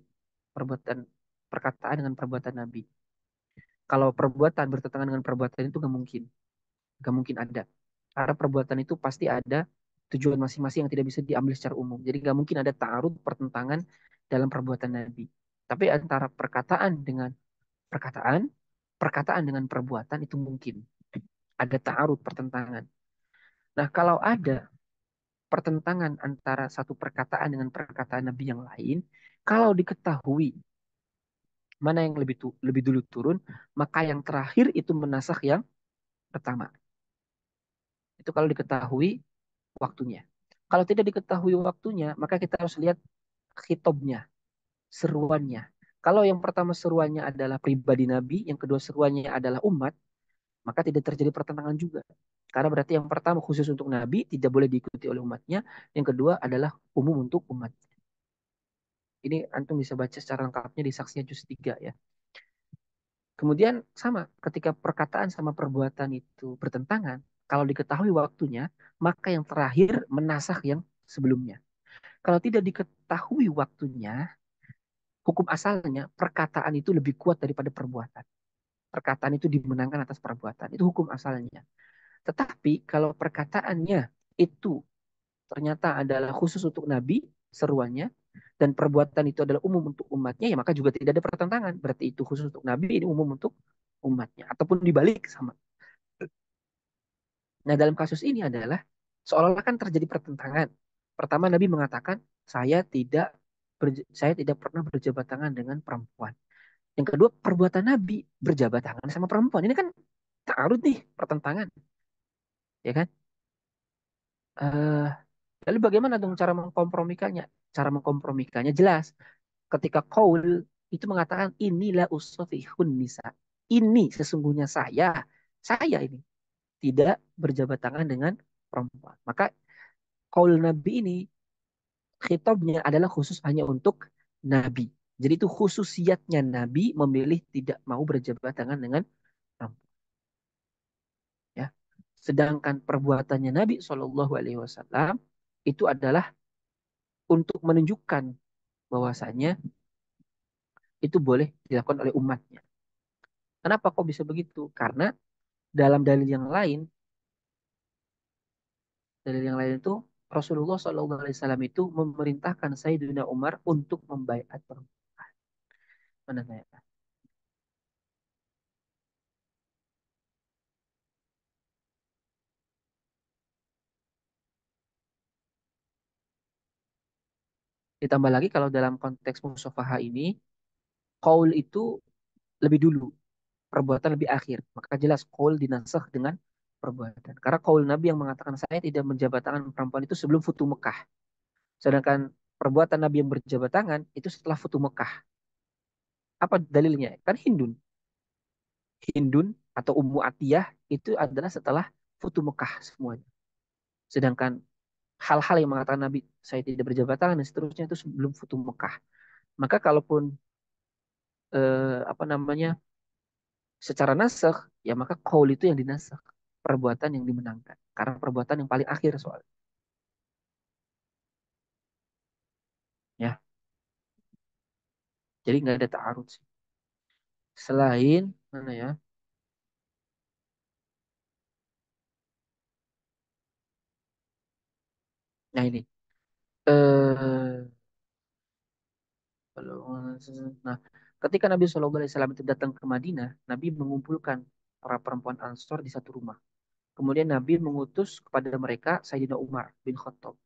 perbuatan perkataan dengan perbuatan Nabi. Kalau perbuatan bertentangan dengan perbuatan itu nggak mungkin ada. Karena perbuatan itu pasti ada tujuan masing-masing yang tidak bisa diambil secara umum. Jadi nggak mungkin ada ta'arud pertentangan dalam perbuatan Nabi. Tapi antara perkataan, perkataan dengan perbuatan itu mungkin ada ta'arud pertentangan. Nah, kalau ada pertentangan antara satu perkataan dengan perkataan Nabi yang lain, kalau diketahui mana yang lebih dulu turun, maka yang terakhir itu menasakh yang pertama. Itu kalau diketahui waktunya. Kalau tidak diketahui waktunya, maka kita harus lihat khitobnya, seruannya. Kalau yang pertama seruannya adalah pribadi Nabi, yang kedua seruannya adalah umat, maka tidak terjadi pertentangan juga. Karena berarti yang pertama khusus untuk Nabi tidak boleh diikuti oleh umatnya, yang kedua adalah umum untuk umat. Ini antum bisa baca secara lengkapnya di Saksinya Juz 3 ya. Kemudian sama, ketika perkataan sama perbuatan itu bertentangan, kalau diketahui waktunya, maka yang terakhir menasakh yang sebelumnya. Kalau tidak diketahui waktunya, hukum asalnya perkataan itu lebih kuat daripada perbuatan. perkataan itu dimenangkan atas perbuatan. Itu hukum asalnya. Tetapi kalau perkataannya itu ternyata adalah khusus untuk Nabi, seruannya, dan perbuatan itu adalah umum untuk umatnya, ya maka juga tidak ada pertentangan. Berarti itu khusus untuk Nabi, ini umum untuk umatnya. Ataupun dibalik sama. Nah, dalam kasus ini adalah seolah-olah kan terjadi pertentangan. Pertama, Nabi mengatakan, saya tidak pernah berjabat tangan dengan perempuan. Yang kedua, perbuatan Nabi berjabat tangan sama perempuan. Ini kan ta'arud nih, pertentangan, ya kan? Eh, Lalu bagaimana dong cara mengkompromikannya? Cara mengkompromikannya jelas. Ketika Qaul itu mengatakan inilah usafihun nisa. Ini sesungguhnya saya ini tidak berjabat tangan dengan perempuan. Maka Qaul Nabi ini khitabnya adalah khusus hanya untuk Nabi. Jadi itu khususiatnya Nabi memilih tidak mau berjabat tangan dengan perempuan. Ya. Sedangkan perbuatannya Nabi Shallallahu Alaihi Wasallam itu adalah untuk menunjukkan bahwasanya itu boleh dilakukan oleh umatnya. Kenapa kok bisa begitu? Karena dalam dalil yang lain itu Rasulullah SAW itu memerintahkan Sayyidina Umar untuk membaiat perempuan. Mana saya? Ditambah lagi kalau dalam konteks musafaha ini, qaul itu lebih dulu, perbuatan lebih akhir. Maka jelas qaul dinasakh dengan perbuatan. Karena qaul Nabi yang mengatakan saya tidak menjabat tangan perempuan itu sebelum Futu Mekah. Sedangkan perbuatan Nabi yang berjabat tangan itu setelah Futu Mekah. Apa dalilnya? Kan Hindun atau Ummu Atiyah itu adalah setelah Futu Mekah semuanya. Sedangkan hal-hal yang mengatakan Nabi saya tidak berjabat tangan dan seterusnya itu sebelum Futu Mekah. Maka kalaupun apa namanya secara nasakh ya maka qaul itu yang dinasakh, perbuatan yang dimenangkan. Karena perbuatan yang paling akhir soal. Ya, jadi nggak ada ta'arud sih. Selain mana ya? Nah ini. Eh nah, ketika Nabi SAW itu datang ke Madinah, Nabi mengumpulkan para perempuan Ansor di satu rumah. Kemudian Nabi mengutus kepada mereka Sayyidina Umar bin Khattab.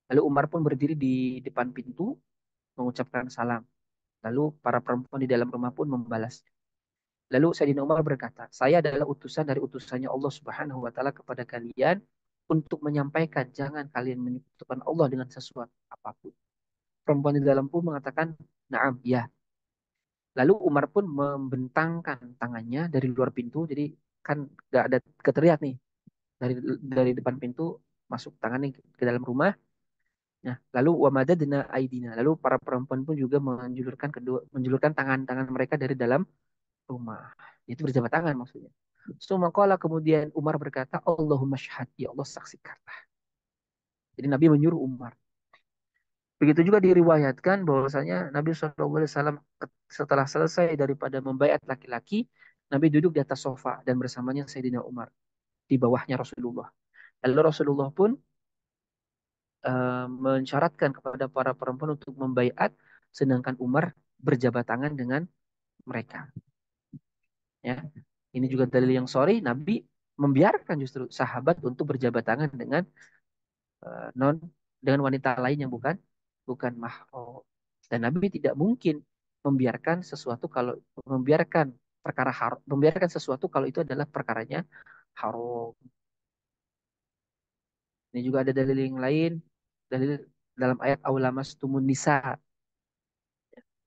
Lalu Umar pun berdiri di depan pintu mengucapkan salam. Lalu para perempuan di dalam rumah pun membalas. Lalu Sayyidina Umar berkata, saya adalah utusan dari utusannya Allah Subhanahu wa taala kepada kalian untuk menyampaikan jangan kalian menyekutukan Allah dengan sesuatu apapun. Perempuan di dalam pun mengatakan, "Na'am, ya." Lalu Umar pun membentangkan tangannya dari luar pintu, jadi kan gak ada keterlihat nih dari depan pintu masuk tangannya ke dalam rumah. Nah, lalu wamadadna aidina. Lalu para perempuan pun juga menjulurkan tangan-tangan mereka dari dalam rumah. Itu berjabat tangan maksudnya. Sumakola kemudian Umar berkata, Allahumma syahad, ya Allah saksikanlah. Jadi Nabi menyuruh Umar. Begitu juga diriwayatkan bahwasanya Nabi SAW setelah selesai daripada membaiat laki-laki, Nabi duduk di atas sofa dan bersamanya Sayyidina Umar di bawahnya Rasulullah. Lalu Rasulullah pun mensyaratkan kepada para perempuan untuk membaiat, sedangkan Umar berjabat tangan dengan mereka. Ya, ini juga dalil yang sorry. Nabi membiarkan justru sahabat untuk berjabat tangan dengan non dengan wanita lain yang bukan bukan mahram. Dan Nabi tidak mungkin membiarkan sesuatu kalau membiarkan perkara haram, membiarkan sesuatu kalau itu adalah perkaranya haram. Ini juga ada dalil yang lain, dalil dalam ayat aulamas tumun nisa,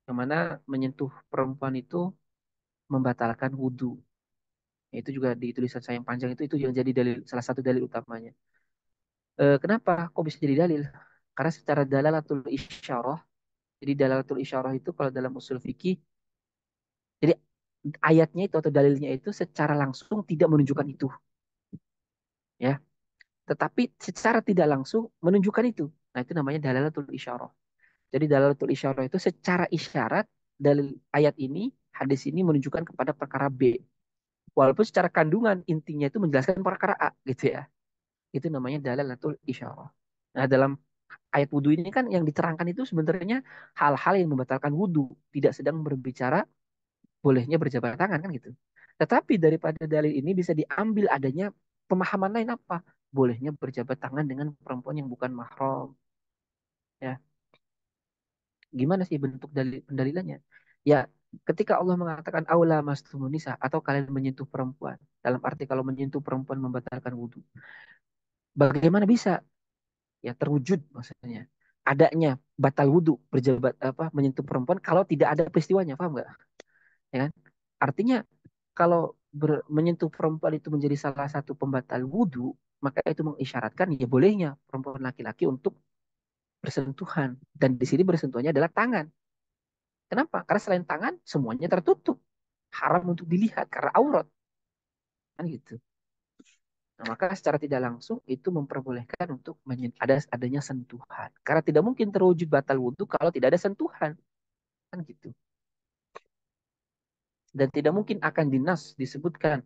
yang mana menyentuh perempuan itu membatalkan wudhu. Itu juga di tulisan saya yang panjang itu yang jadi dalil salah satu dalil utamanya. Kenapa kok bisa jadi dalil? Karena secara dalalatul isyarah, jadi dalalatul isyarah itu kalau dalam usul fikih, jadi ayatnya itu atau dalilnya itu secara langsung tidak menunjukkan itu, ya. Tetapi secara tidak langsung menunjukkan itu. Nah, itu namanya dalalatul isyarah. Jadi dalalatul isyarah itu secara isyarat dalil ayat ini, hadis ini menunjukkan kepada perkara B. Walaupun secara kandungan intinya itu menjelaskan perkara A gitu ya. Itu namanya dalalatul isyarah. Nah, dalam ayat wudhu ini kan yang diterangkan itu sebenarnya hal-hal yang membatalkan wudhu, tidak sedang berbicara bolehnya berjabat tangan kan gitu. Tetapi daripada dalil ini bisa diambil adanya pemahaman lain apa? Bolehnya berjabat tangan dengan perempuan yang bukan mahram. Ya, gimana sih bentuk pendalilannya? Ya, ketika Allah mengatakan aula mastumun nisa atau kalian menyentuh perempuan, dalam arti kalau menyentuh perempuan membatalkan wudhu, bagaimana bisa ya terwujud maksudnya adanya batal wudhu berjabat apa menyentuh perempuan kalau tidak ada peristiwanya, paham nggak? Ya kan? Artinya kalau menyentuh perempuan itu menjadi salah satu pembatal wudhu, maka itu mengisyaratkan ya bolehnya perempuan laki-laki untuk bersentuhan. Dan di sini bersentuhannya adalah tangan. Kenapa? Karena selain tangan, semuanya tertutup. Haram untuk dilihat karena aurat. Kan gitu. Nah, maka secara tidak langsung itu memperbolehkan untuk adanya sentuhan. Karena tidak mungkin terwujud batal wudhu kalau tidak ada sentuhan. Kan gitu. Dan tidak mungkin akan dinas disebutkan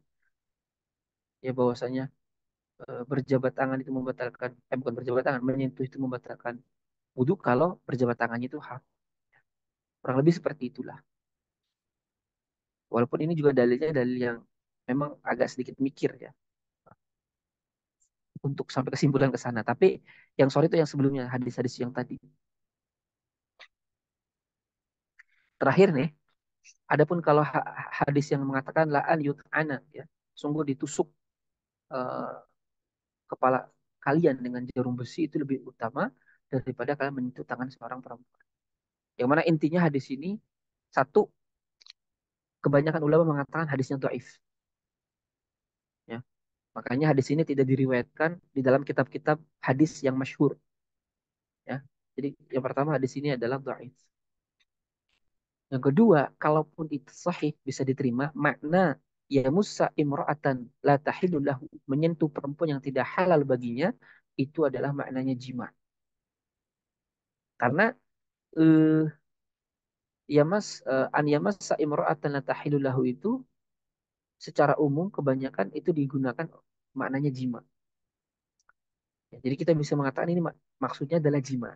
ya bahwasanya berjabat tangan itu membatalkan, bukan berjabat tangan, menyentuh itu membatalkan wudhu kalau berjabat tangannya itu hak. Kurang lebih seperti itulah. Walaupun ini juga dalilnya dalil yang memang agak sedikit mikir ya untuk sampai kesimpulan ke sana. Tapi yang sorry itu yang sebelumnya hadis-hadis yang tadi. Terakhir nih, adapun kalau hadis yang mengatakan la'an yut'ana ya, sungguh ditusuk eh, kepala kalian dengan jarum besi itu lebih utama daripada kalian menyentuh tangan seorang perempuan. Yang mana intinya hadis ini satu, kebanyakan ulama mengatakan hadisnya dhaif ya. Makanya hadis ini tidak diriwayatkan di dalam kitab-kitab hadis yang masyhur ya. Jadi yang pertama hadis ini adalah dhaif. Yang kedua, kalaupun itu sahih bisa diterima, makna ya musa imra'atan la tahillu lahu, menyentuh perempuan yang tidak halal baginya, itu adalah maknanya jima. Karena eh, an yamassa imra'atan la tahillu lahu itu secara umum kebanyakan itu digunakan maknanya jima. Ya, jadi kita bisa mengatakan ini maksudnya adalah jima.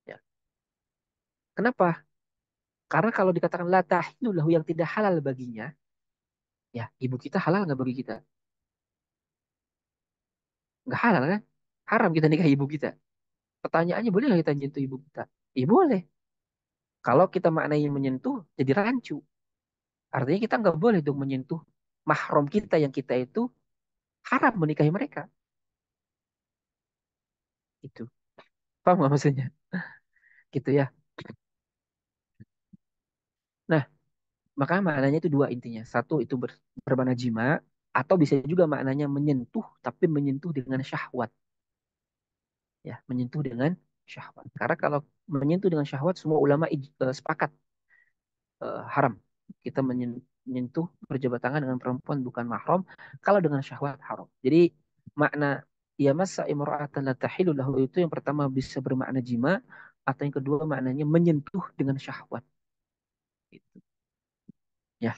Ya. Kenapa? Karena kalau dikatakan la tahillu lahu yang tidak halal baginya, ya ibu kita halal nggak bagi kita? Nggak halal kan? Haram kita nikah ibu kita. Pertanyaannya boleh nggak kita nyentuh ibu kita? Iya boleh. Kalau kita maknanya menyentuh, jadi rancu. Artinya kita nggak boleh dong menyentuh mahram kita yang kita itu haram menikahi mereka. Itu. Paham nggak maksudnya? Gitu ya. Nah, maka maknanya itu dua intinya. Satu itu bermakna jima, atau bisa juga maknanya menyentuh, tapi menyentuh dengan syahwat. Ya, menyentuh dengan syahwat. Karena kalau menyentuh dengan syahwat, semua ulama sepakat haram. Kita menyentuh berjabat tangan dengan perempuan bukan mahram kalau dengan syahwat haram. Jadi makna ya masa imra'atan la tahilu lahu itu yang pertama bisa bermakna jima atau yang kedua maknanya menyentuh dengan syahwat. Gitu. Ya.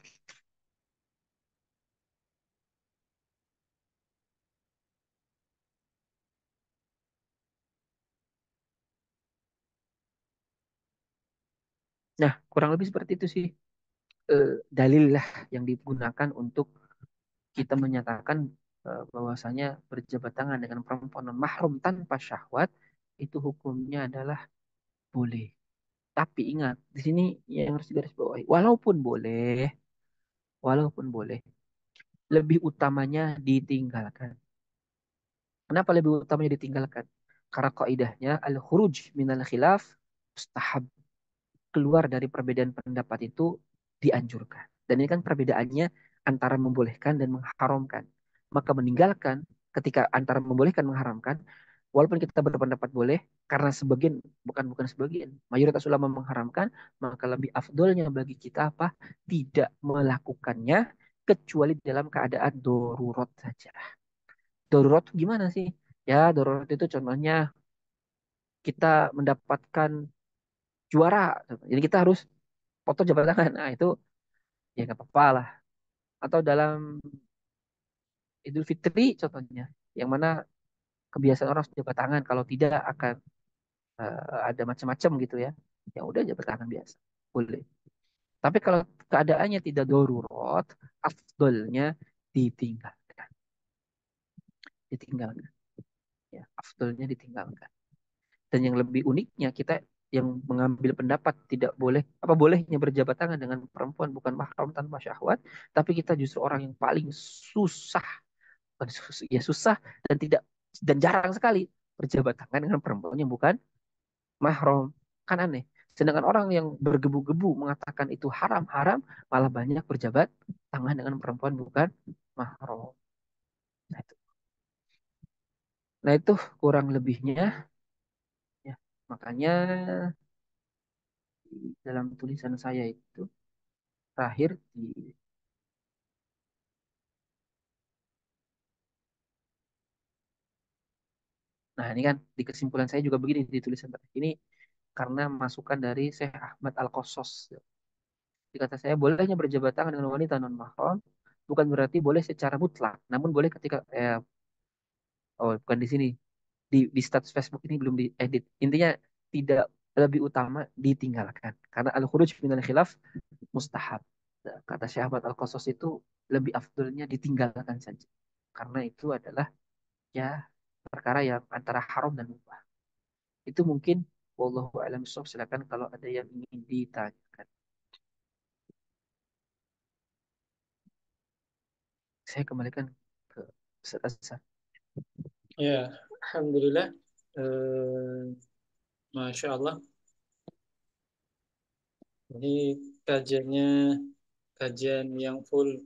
Nah, kurang lebih seperti itu sih dalil lah yang digunakan untuk kita menyatakan bahwasanya berjabat tangan dengan perempuan non mahram tanpa syahwat itu hukumnya adalah boleh. Tapi ingat, di sini yang harus digarisbawahi, walaupun boleh, lebih utamanya ditinggalkan. Kenapa lebih utamanya ditinggalkan? Karena kaidahnya al-khuruj minal khilaf mustahab. Keluar dari perbedaan pendapat itu dianjurkan. Dan ini kan perbedaannya antara membolehkan dan mengharamkan. Maka meninggalkan ketika antara membolehkan dan mengharamkan, walaupun kita berpendapat boleh, karena sebagian, bukan sebagian, mayoritas ulama mengharamkan, maka lebih afdolnya bagi kita apa? Tidak melakukannya kecuali dalam keadaan darurat saja. Darurat itu gimana sih? Ya, darurat itu contohnya kita mendapatkan juara. Jadi kita harus foto jabat tangan. Nah, itu ya nggak apa-apa lah. atau dalam Idul Fitri contohnya, yang mana kebiasaan orang harus jabat tangan, kalau tidak akan ada macam-macam gitu ya. Ya udah jabat tangan biasa. Boleh. Tapi kalau keadaannya tidak darurat, afdolnya ditinggalkan. Ditinggalkan. Ya, afdolnya ditinggalkan. Dan yang lebih uniknya kita yang mengambil pendapat tidak boleh apa bolehnya berjabat tangan dengan perempuan bukan mahram tanpa syahwat, tapi kita justru orang yang paling susah, bukan ya susah dan tidak dan jarang sekali berjabat tangan dengan perempuan yang bukan mahram. Kan aneh. Sedangkan orang yang bergebu-gebu mengatakan itu haram-haram, malah banyak berjabat tangan dengan perempuan bukan mahram. Nah itu, nah itu kurang lebihnya ya. Makanya dalam tulisan saya itu terakhir di nah ini kan di kesimpulan saya juga begini di tulisan terakhir ini karena masukan dari Syekh Ahmad Al-Qasas. Di kata saya bolehnya berjabat tangan dengan wanita non mahram bukan berarti boleh secara mutlak, namun boleh ketika oh bukan di sini di status Facebook ini belum diedit. Intinya tidak lebih utama ditinggalkan karena al-khuruj minal khilaf mustahab. Nah, kata Syekh Ahmad Al-Qasas itu lebih afdolnya ditinggalkan saja. Karena itu adalah ya perkara yang antara haram dan mubah. Itu mungkin wallahu a'lam bishawab. Silakan kalau ada yang ingin ditanyakan. Saya kembalikan ke Ustaz Azhar. Ya, alhamdulillah. Masya Allah. Ini kajiannya kajian yang full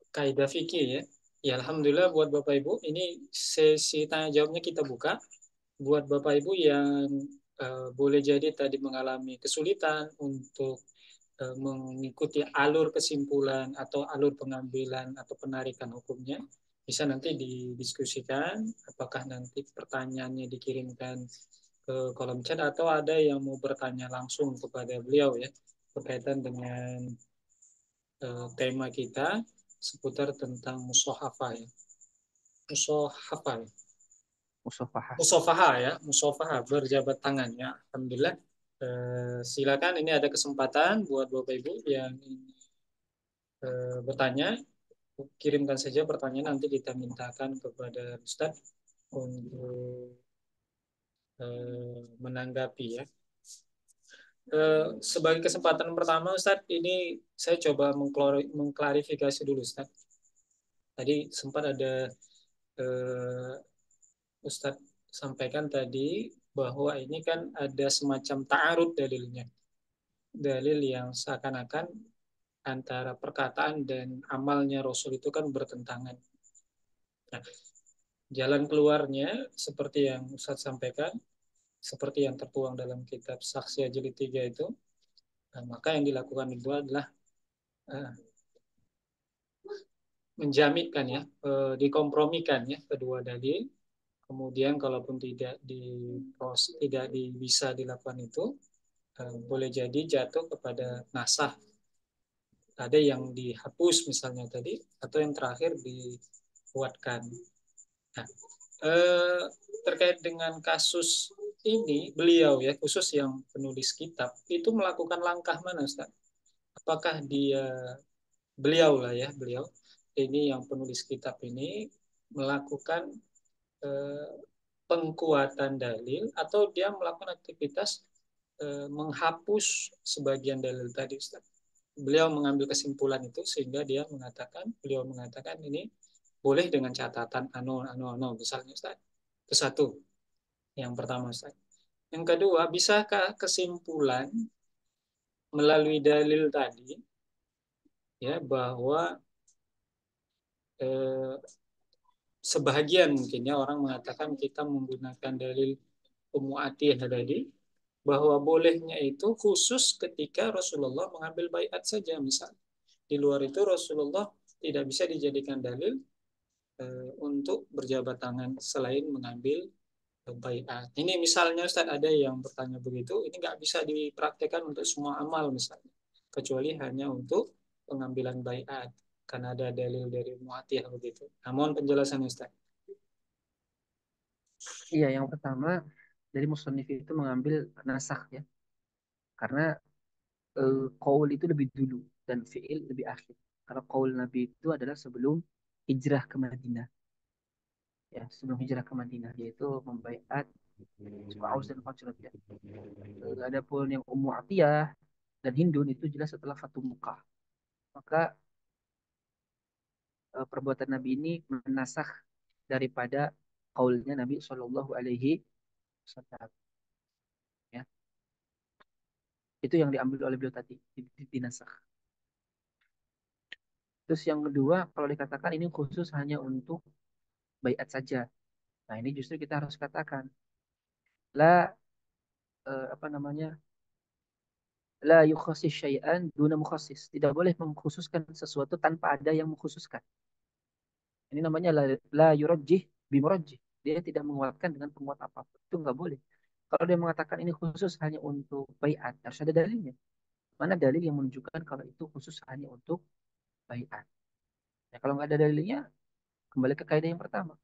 kaidah fikih ya. Ya, alhamdulillah buat Bapak Ibu. Ini sesi tanya jawabnya kita buka. Buat Bapak Ibu yang boleh jadi tadi mengalami kesulitan untuk mengikuti alur kesimpulan atau alur pengambilan atau penarikan hukumnya, bisa nanti didiskusikan apakah nanti pertanyaannya dikirimkan ke kolom chat atau ada yang mau bertanya langsung kepada beliau ya berkaitan dengan tema kita seputar tentang musohafah ya. Musohafah ya. Musafahah. Musofaha ya, musofaha berjabat tangan ya. Alhamdulillah. Silakan ini ada kesempatan buat Bapak Ibu yang ingin bertanya, kirimkan saja pertanyaan nanti kita mintakan kepada Ustadz untuk menanggapi ya. Sebagai kesempatan pertama Ustadz, ini saya coba mengklarifikasi dulu Ustadz. Tadi sempat ada eh, Ustadz sampaikan tadi bahwa ini kan ada semacam ta'arud dalilnya. Dalil yang seakan-akan antara perkataan dan amalnya Rasul itu kan bertentangan. Nah, jalan keluarnya seperti yang Ustadz sampaikan, seperti yang tertuang dalam kitab Saksi Jilid 3 itu, nah, maka yang dilakukan itu adalah uh, menjaminkan ya, dikompromikan ya kedua dalil. Kemudian kalaupun tidak bisa dilakukan itu, boleh jadi jatuh kepada nasah. Ada yang dihapus misalnya tadi, atau yang terakhir dikuatkan. Nah, eh, terkait dengan kasus ini, beliau ya, khusus yang penulis kitab, itu melakukan langkah mana, Ustaz? Apakah beliau lah ya, beliau, ini yang penulis kitab ini, melakukan eh, pengkuatan dalil, atau dia melakukan aktivitas menghapus sebagian dalil tadi, Ustaz? Beliau mengambil kesimpulan itu sehingga beliau mengatakan ini boleh dengan catatan ano misalnya Ustaz. Itu satu. Yang pertama Ustaz. Yang kedua, bisakah kesimpulan melalui dalil tadi ya bahwa eh, sebahagian mungkinnya orang mengatakan kita menggunakan dalil umuatiyah tadi bahwa bolehnya itu khusus ketika Rasulullah mengambil baiat saja misalnya. Di luar itu Rasulullah tidak bisa dijadikan dalil untuk berjabat tangan selain mengambil baiat. Ini misalnya Ustaz ada yang bertanya begitu, ini nggak bisa dipraktekkan untuk semua amal misalnya, kecuali hanya untuk pengambilan baiat. karena ada dalil dari Mu'atiyah begitu. Namun penjelasan Ustaz. Iya, yang pertama dari musannif itu mengambil nasakh ya. Karena qaul itu lebih dulu dan fi'il lebih akhir. Karena qaul Nabi itu adalah sebelum hijrah ke Madinah. Ya, sebelum hijrah ke Madinah yaitu membaiat suku Aus dan Khazraj ya. Adapun yang Ummu Atiyah dan Hindun itu jelas setelah Fatu Mekah. Maka perbuatan Nabi ini menasakh daripada kaulnya Nabi Shallallahu Alaihi Wasallam. Ya, itu yang diambil oleh beliau tadi, dinasakh. Terus yang kedua, kalau dikatakan ini khusus hanya untuk baiat saja. Nah, ini justru kita harus katakan la apa namanya? La yukhassis syai'an duna mukhassis. Tidak boleh mengkhususkan sesuatu tanpa ada yang mengkhususkan. Ini namanya la yurajjih bimurajjih. Dia tidak menguatkan dengan penguat apapun. Itu nggak boleh. Kalau dia mengatakan ini khusus hanya untuk baiat, harus ada dalilnya. Mana dalil yang menunjukkan kalau itu khusus hanya untuk baiat? Ya, kalau nggak ada dalilnya, kembali ke kaidah yang pertama.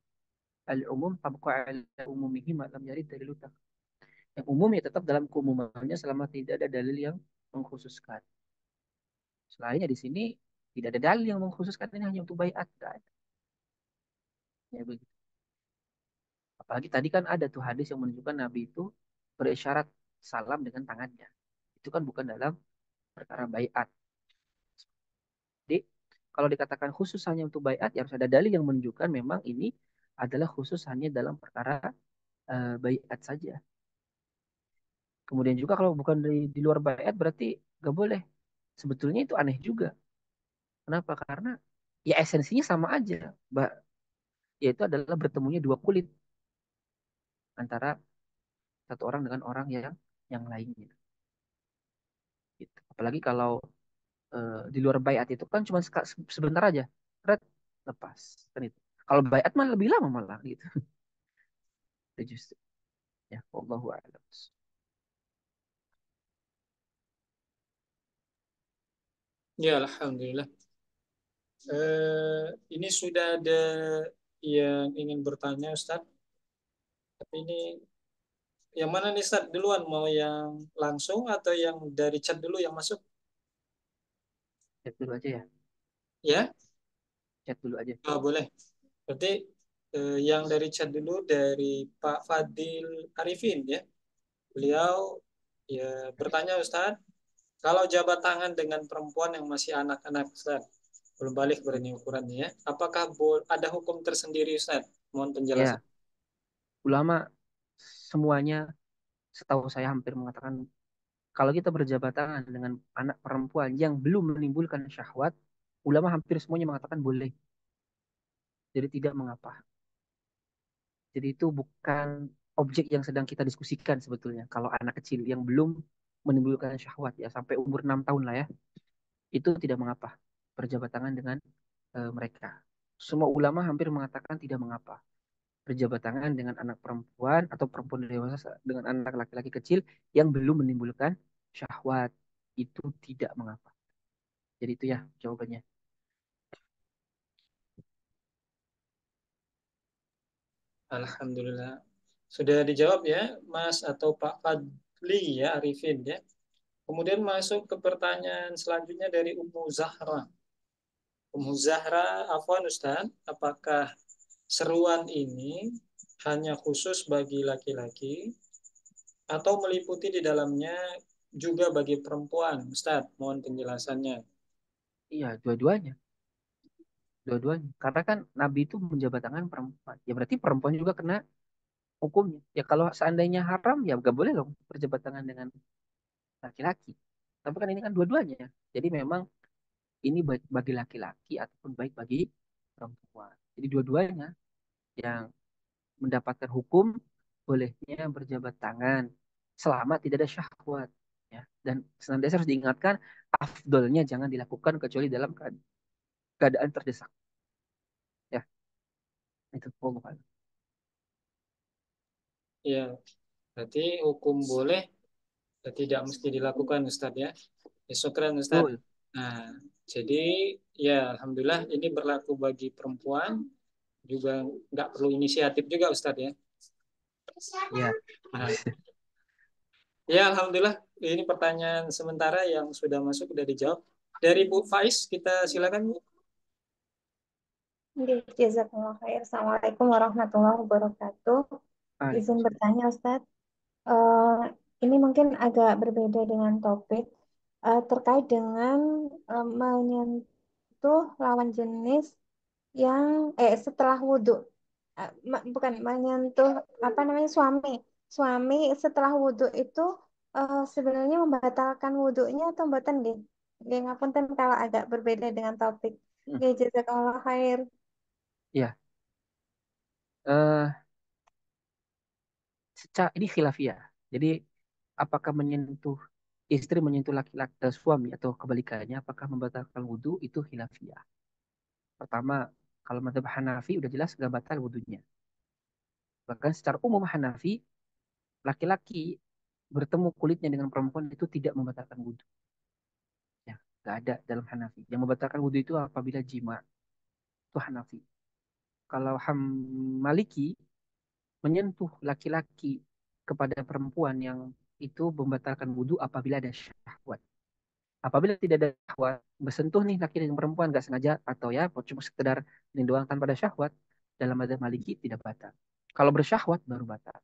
Al-umum tabqa ala umumihi malam yarid dalil utak. Yang umum ya tetap dalam keumumannya selama tidak ada dalil yang mengkhususkan. Selainnya di sini tidak ada dalil yang mengkhususkan ini hanya untuk baiat. Nggak ada. Ya, begitu. Apalagi tadi kan ada tuh hadis yang menunjukkan Nabi itu berisyarat salam dengan tangannya. Itu kan bukan dalam perkara baiat. Jadi kalau dikatakan khusus hanya untuk baiat, ya harus ada dalil yang menunjukkan memang ini adalah khusus hanya dalam perkara baiat saja. Kemudian juga kalau bukan di luar baiat berarti gak boleh. Sebetulnya itu aneh juga. Kenapa? Karena ya esensinya sama aja. Yaitu adalah bertemunya dua kulit antara satu orang dengan orang yang lainnya. Gitu. Apalagi kalau di luar bayat itu kan cuma sebentar aja, Red, lepas kan itu. Kalau bayat mah lebih lama malah gitu. Itu justru ya, wallahu a'lam. Ya, Alhamdulillah. Ini sudah ada yang ingin bertanya, Ustaz. Tapi ini yang mana nih, Ustaz? Duluan mau yang langsung atau yang dari chat dulu yang masuk? Chat dulu aja ya, Ya, chat dulu aja. oh, boleh. Berarti yang dari chat dulu dari Pak Fadil Arifin ya. Beliau ya bertanya, Ustaz, kalau jabat tangan dengan perempuan yang masih anak-anak, Ustaz, belum balik Hmm. berani ukurannya ya, apakah ada hukum tersendiri, Ustaz? Mohon penjelasan. Ya, ulama semuanya setahu saya hampir mengatakan kalau kita berjabat tangan dengan anak perempuan yang belum menimbulkan syahwat, ulama hampir semuanya mengatakan boleh. Jadi tidak mengapa. Jadi itu bukan objek yang sedang kita diskusikan sebetulnya. Kalau anak kecil yang belum menimbulkan syahwat ya sampai umur 6 tahun lah ya, itu tidak mengapa berjabat tangan dengan mereka. Semua ulama hampir mengatakan tidak mengapa berjabat tangan dengan anak perempuan atau perempuan dewasa dengan anak laki-laki kecil yang belum menimbulkan syahwat. Itu tidak mengapa. Jadi itu ya jawabannya. Alhamdulillah. Sudah dijawab ya, Mas atau Pak Fadli ya, Arifin ya. Kemudian masuk ke pertanyaan selanjutnya dari Ummu Zahra. Ummu Zahra, afwan Ustaz, apakah seruan ini hanya khusus bagi laki-laki atau meliputi di dalamnya juga bagi perempuan? Ustaz, mohon penjelasannya. Iya, dua-duanya. Dua-duanya. Karena kan Nabi itu menjabat tangan perempuan. Ya berarti perempuan juga kena hukumnya. Ya kalau seandainya haram ya gak boleh dong berjabat tangan dengan laki-laki. Tapi kan ini kan dua-duanya. Jadi memang ini baik bagi laki-laki ataupun baik bagi perempuan. Jadi dua-duanya yang mendapatkan hukum bolehnya berjabat tangan selama tidak ada syahwat. Ya. Dan senantiasa harus diingatkan afdolnya jangan dilakukan kecuali dalam keadaan terdesak. Ya, itu pokoknya. Ya, berarti hukum boleh tidak mesti dilakukan Ustaz ya. Ya, syukran Ustaz. Betul. Nah, Jadi ya alhamdulillah ini berlaku bagi perempuan juga nggak perlu inisiatif juga Ustadz ya. Ya. Nah, ya alhamdulillah ini pertanyaan sementara yang sudah masuk sudah dijawab. Dari Bu Faiz kita silakan Bu. Oke, jazakumullah khair. Assalamualaikum warahmatullahi wabarakatuh. Izin Waalaikumsalam. bertanya, Ustadz. Eh, ini mungkin agak berbeda dengan topik terkait dengan menyentuh lawan jenis yang setelah wudhu. Bukan menyentuh apa namanya suami. Suami setelah wudhu itu sebenarnya membatalkan wudhunya atau mboten nggih? Nggih ngapunten kalau agak berbeda dengan topik. Hmm. Nggih, jazakumullah khair. Ya, eh secara ini khilafiyah. Jadi apakah menyentuh istri menyentuh laki-laki suami atau kebalikannya apakah membatalkan wudhu itu khilafiyah. Pertama, kalau mazhab Hanafi udah jelas gak batal wudhunya. Bahkan secara umum Hanafi, laki-laki bertemu kulitnya dengan perempuan itu tidak membatalkan wudhu. Ya, gak ada dalam Hanafi. Yang membatalkan wudhu itu apabila jima. Itu Hanafi. Kalau Maliki menyentuh laki-laki kepada perempuan yang itu membatalkan wudhu apabila ada syahwat. Apabila tidak ada syahwat, bersentuh nih laki dengan perempuan gak sengaja atau ya cuma sekedar ini doang tanpa ada syahwat, dalam madzhab Maliki tidak batal. Kalau bersyahwat baru batal.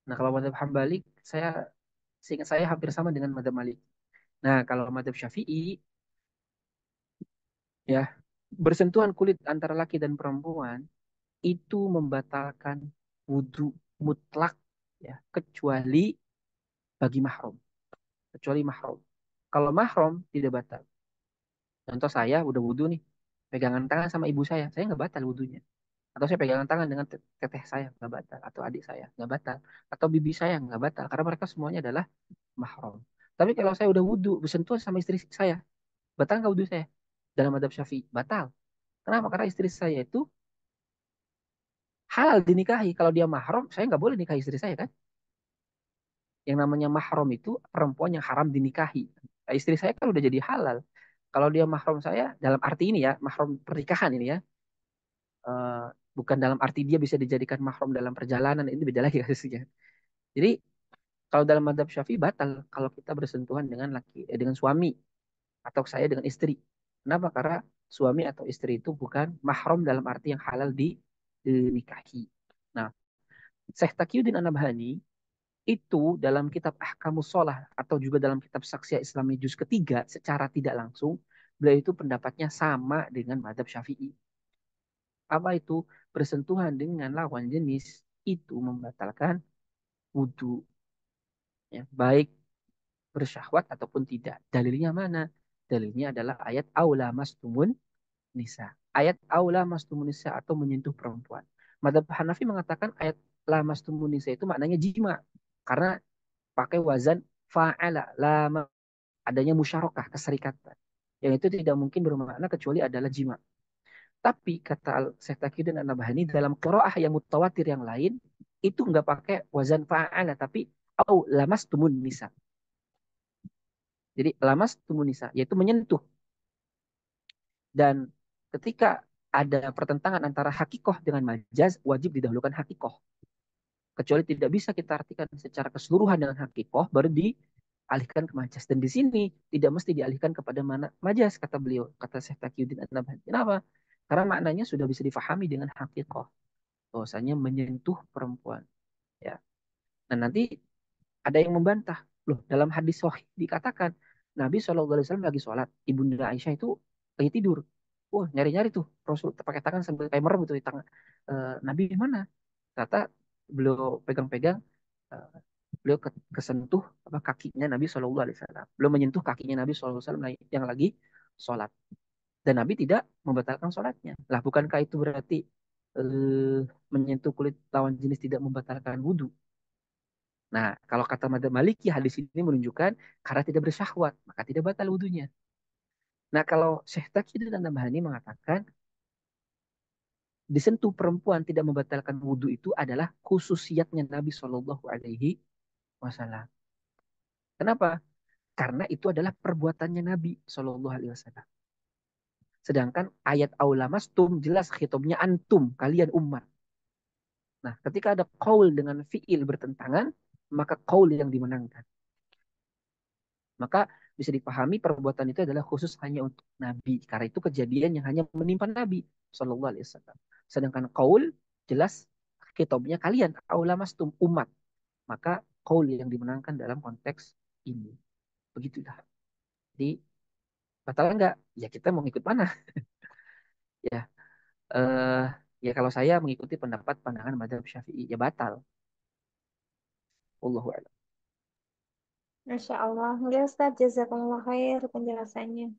Nah, kalau madzhab Hambali saya seingat saya hampir sama dengan madzhab Malik. Nah, kalau madzhab Syafi'i ya bersentuhan kulit antara laki dan perempuan itu membatalkan wudhu mutlak ya kecuali bagi mahram, kecuali mahram. Kalau mahram tidak batal. Contoh saya udah wudhu nih, pegangan tangan sama ibu saya nggak batal wudhunya. Atau saya pegangan tangan dengan teteh saya nggak batal, atau adik saya nggak batal, atau bibi saya nggak batal, karena mereka semuanya adalah mahram. Tapi kalau saya udah wudhu bersentuhan sama istri saya, batal nggak wudhu saya? Dalam madhab Syafi'i batal. Kenapa? Karena istri saya itu halal dinikahi. Kalau dia mahram, saya nggak boleh nikahi istri saya kan? Yang namanya mahram itu perempuan yang haram dinikahi. Nah, istri saya kan udah jadi halal. Kalau dia mahram saya, dalam arti ini ya, mahram pernikahan ini ya, eh, bukan dalam arti dia bisa dijadikan mahram dalam perjalanan, ini beda lagi kasusnya. Jadi kalau dalam madhab Syafi'i batal kalau kita bersentuhan dengan dengan suami atau saya dengan istri. Kenapa? Karena suami atau istri itu bukan mahram dalam arti yang halal dinikahi. Nah, Syekh Taqiyuddin An-Nabhani itu dalam kitab Ahkamus Sholah atau juga dalam kitab Saksya Islami juz ketiga secara tidak langsung beliau itu pendapatnya sama dengan madhab Syafi'i. Apa itu? Bersentuhan dengan lawan jenis itu membatalkan wudhu. Ya, baik bersyahwat ataupun tidak. Dalilnya mana? Dalilnya adalah ayat aula mastumun nisa. Ayat aula mastumun nisa atau menyentuh perempuan. Madhab Hanafi mengatakan ayat la mastumun nisa itu maknanya jima. Karena pakai wazan fa'ala. Lama adanya musyarakah, keserikatan. Yang itu tidak mungkin bermakna kecuali adalah jima. Tapi kata Syekh Taqiyuddin An-Nabhani dalam qiraah yang mutawatir yang lain itu nggak pakai wazan fa'ala tapi au lamas tumun nisa. Jadi lamas tumun nisa yaitu menyentuh. Dan ketika ada pertentangan antara hakikoh dengan majaz wajib didahulukan hakikoh. Kecuali tidak bisa kita artikan secara keseluruhan dengan hakikoh baru dialihkan ke majaz. Dan di sini tidak mesti dialihkan kepada mana majaz kata beliau, kata Syekh Taqiyuddin An-Nabhani. Kenapa? Karena maknanya sudah bisa difahami dengan hakikoh. Bahwasanya menyentuh perempuan. Ya. Nah nanti ada yang membantah. Loh, dalam hadis sahih dikatakan Nabi SAW lagi sholat, ibunda Aisyah itu lagi tidur. Wah, nyari-nyari tuh Rasul pakai tangan sambil kayak merem itu di tangan. Nabi di mana? Kata beliau pegang-pegang, eh, beliau kesentuh apa kakinya Nabi SAW. Beliau menyentuh kakinya Nabi SAW yang lagi sholat. Dan Nabi tidak membatalkan sholatnya. Lah, bukankah itu berarti eh, menyentuh kulit lawan jenis tidak membatalkan wudhu? Nah, kalau kata Madzhab Maliki, hadis ini menunjukkan karena tidak bersyahwat, maka tidak batal wudhunya. Nah, kalau Syekh Taqiyuddin An-Nabhani mengatakan disentuh perempuan tidak membatalkan wudhu itu adalah khususiatnya Nabi Shallallahu Alaihi Wasallam. Kenapa? karena itu adalah perbuatannya Nabi Shallallahu Alaihi Wasallam. Sedangkan ayat aulamastum jelas khitabnya antum, kalian umat. Nah, ketika ada qaul dengan fiil bertentangan, maka qaul yang dimenangkan. Maka bisa dipahami perbuatan itu adalah khusus hanya untuk Nabi. Karena itu kejadian yang hanya menimpa Nabi Shallallahu Alaihi Wasallam. Sedangkan qaul jelas khitabnya kalian, aulamastum umat. Maka qaul yang dimenangkan dalam konteks ini. Begitulah. Jadi batal enggak? Ya kita mau ikut mana? Ya, eh, ya kalau saya mengikuti pendapat pandangan mazhab Syafi'i, ya batal. Allahu a'lam. Masya Allah. Ya Ustaz, jazakumullah khair penjelasannya.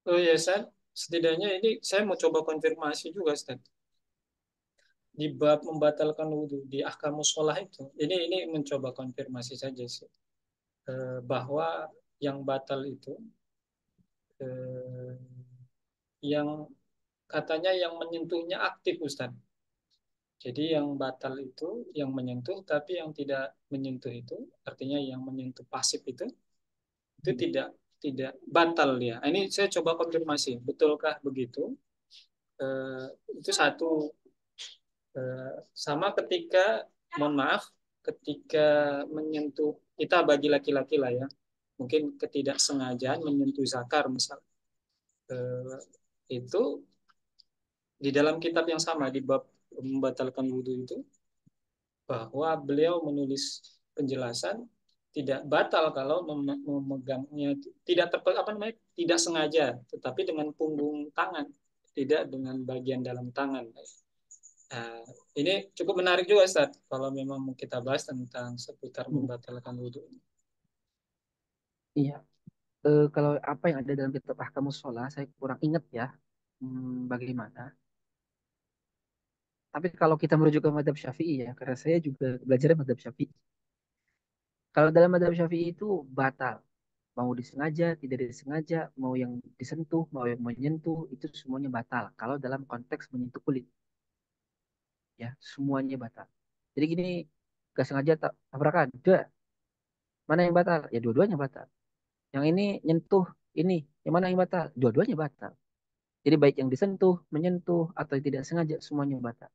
Oh ya, Ustaz. Setidaknya ini saya mau coba konfirmasi juga, Ustaz. Di bab membatalkan wudhu di ahkamus sholah itu. Ini mencoba konfirmasi saja sih. Bahwa yang batal itu eh, yang katanya yang menyentuhnya aktif, Ustaz. Jadi yang batal itu yang menyentuh, tapi yang tidak menyentuh itu artinya yang menyentuh pasif itu tidak batal dia. Ini saya coba konfirmasi, betulkah begitu? Eh, itu satu. Sama ketika, mohon maaf, ketika menyentuh, kita bagi laki-laki lah ya, mungkin ketidaksengajaan menyentuh zakar misal, eh, itu di dalam kitab yang sama di bab membatalkan wudhu itu, bahwa beliau menulis penjelasan tidak batal kalau memegangnya tidak apa namanya, tidak sengaja, tetapi dengan punggung tangan, tidak dengan bagian dalam tangan. Nah, ini cukup menarik juga, Ustaz, kalau memang kita bahas tentang seputar membatalkan wudhu. Iya. Kalau apa yang ada dalam kitab Ahkamus Shalah, saya kurang ingat ya. Bagaimana? Tapi kalau kita merujuk ke madhab Syafi'i ya, karena saya juga belajar madhab Syafi'i. Kalau dalam madhab Syafi'i itu batal. Mau disengaja, tidak disengaja, mau yang disentuh, mau yang menyentuh, itu semuanya batal. Kalau dalam konteks menyentuh kulit, ya semuanya batal. Jadi gini, gak sengaja tabrakan, udah, mana yang batal? Ya dua-duanya batal. Yang ini nyentuh, ini, yang mana yang batal? Dua-duanya batal. Jadi baik yang disentuh, menyentuh, atau tidak sengaja, semuanya batal.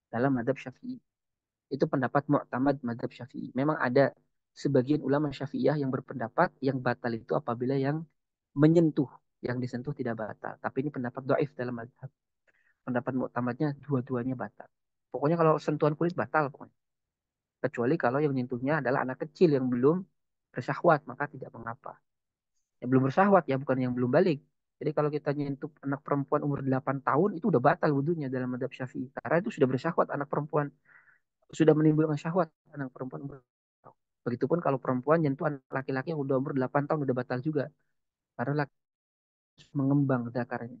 Dalam madhab Syafi'i. Itu pendapat mu'tamad madhab Syafi'i. Memang ada sebagian ulama Syafi'iyah yang berpendapat yang batal itu apabila yang menyentuh, yang disentuh tidak batal. Tapi ini pendapat do'if dalam madhab. Pendapat mu'tamadnya dua-duanya batal. Pokoknya kalau sentuhan kulit batal pokoknya. Kecuali kalau yang menyentuhnya adalah anak kecil yang belum bersyahwat, maka tidak mengapa. Yang belum bersyahwat ya, bukan yang belum balik. Jadi kalau kita nyentuh anak perempuan umur 8 tahun, itu udah batal wudhunya dalam madhab Syafi'i. Karena itu sudah bersyahwat anak perempuan, sudah menimbulkan syahwat anak perempuan umur 8 tahun. Begitupun kalau perempuan nyentuh anak laki-laki yang udah umur 8 tahun, udah batal juga. Karena laki mengembang zakarnya.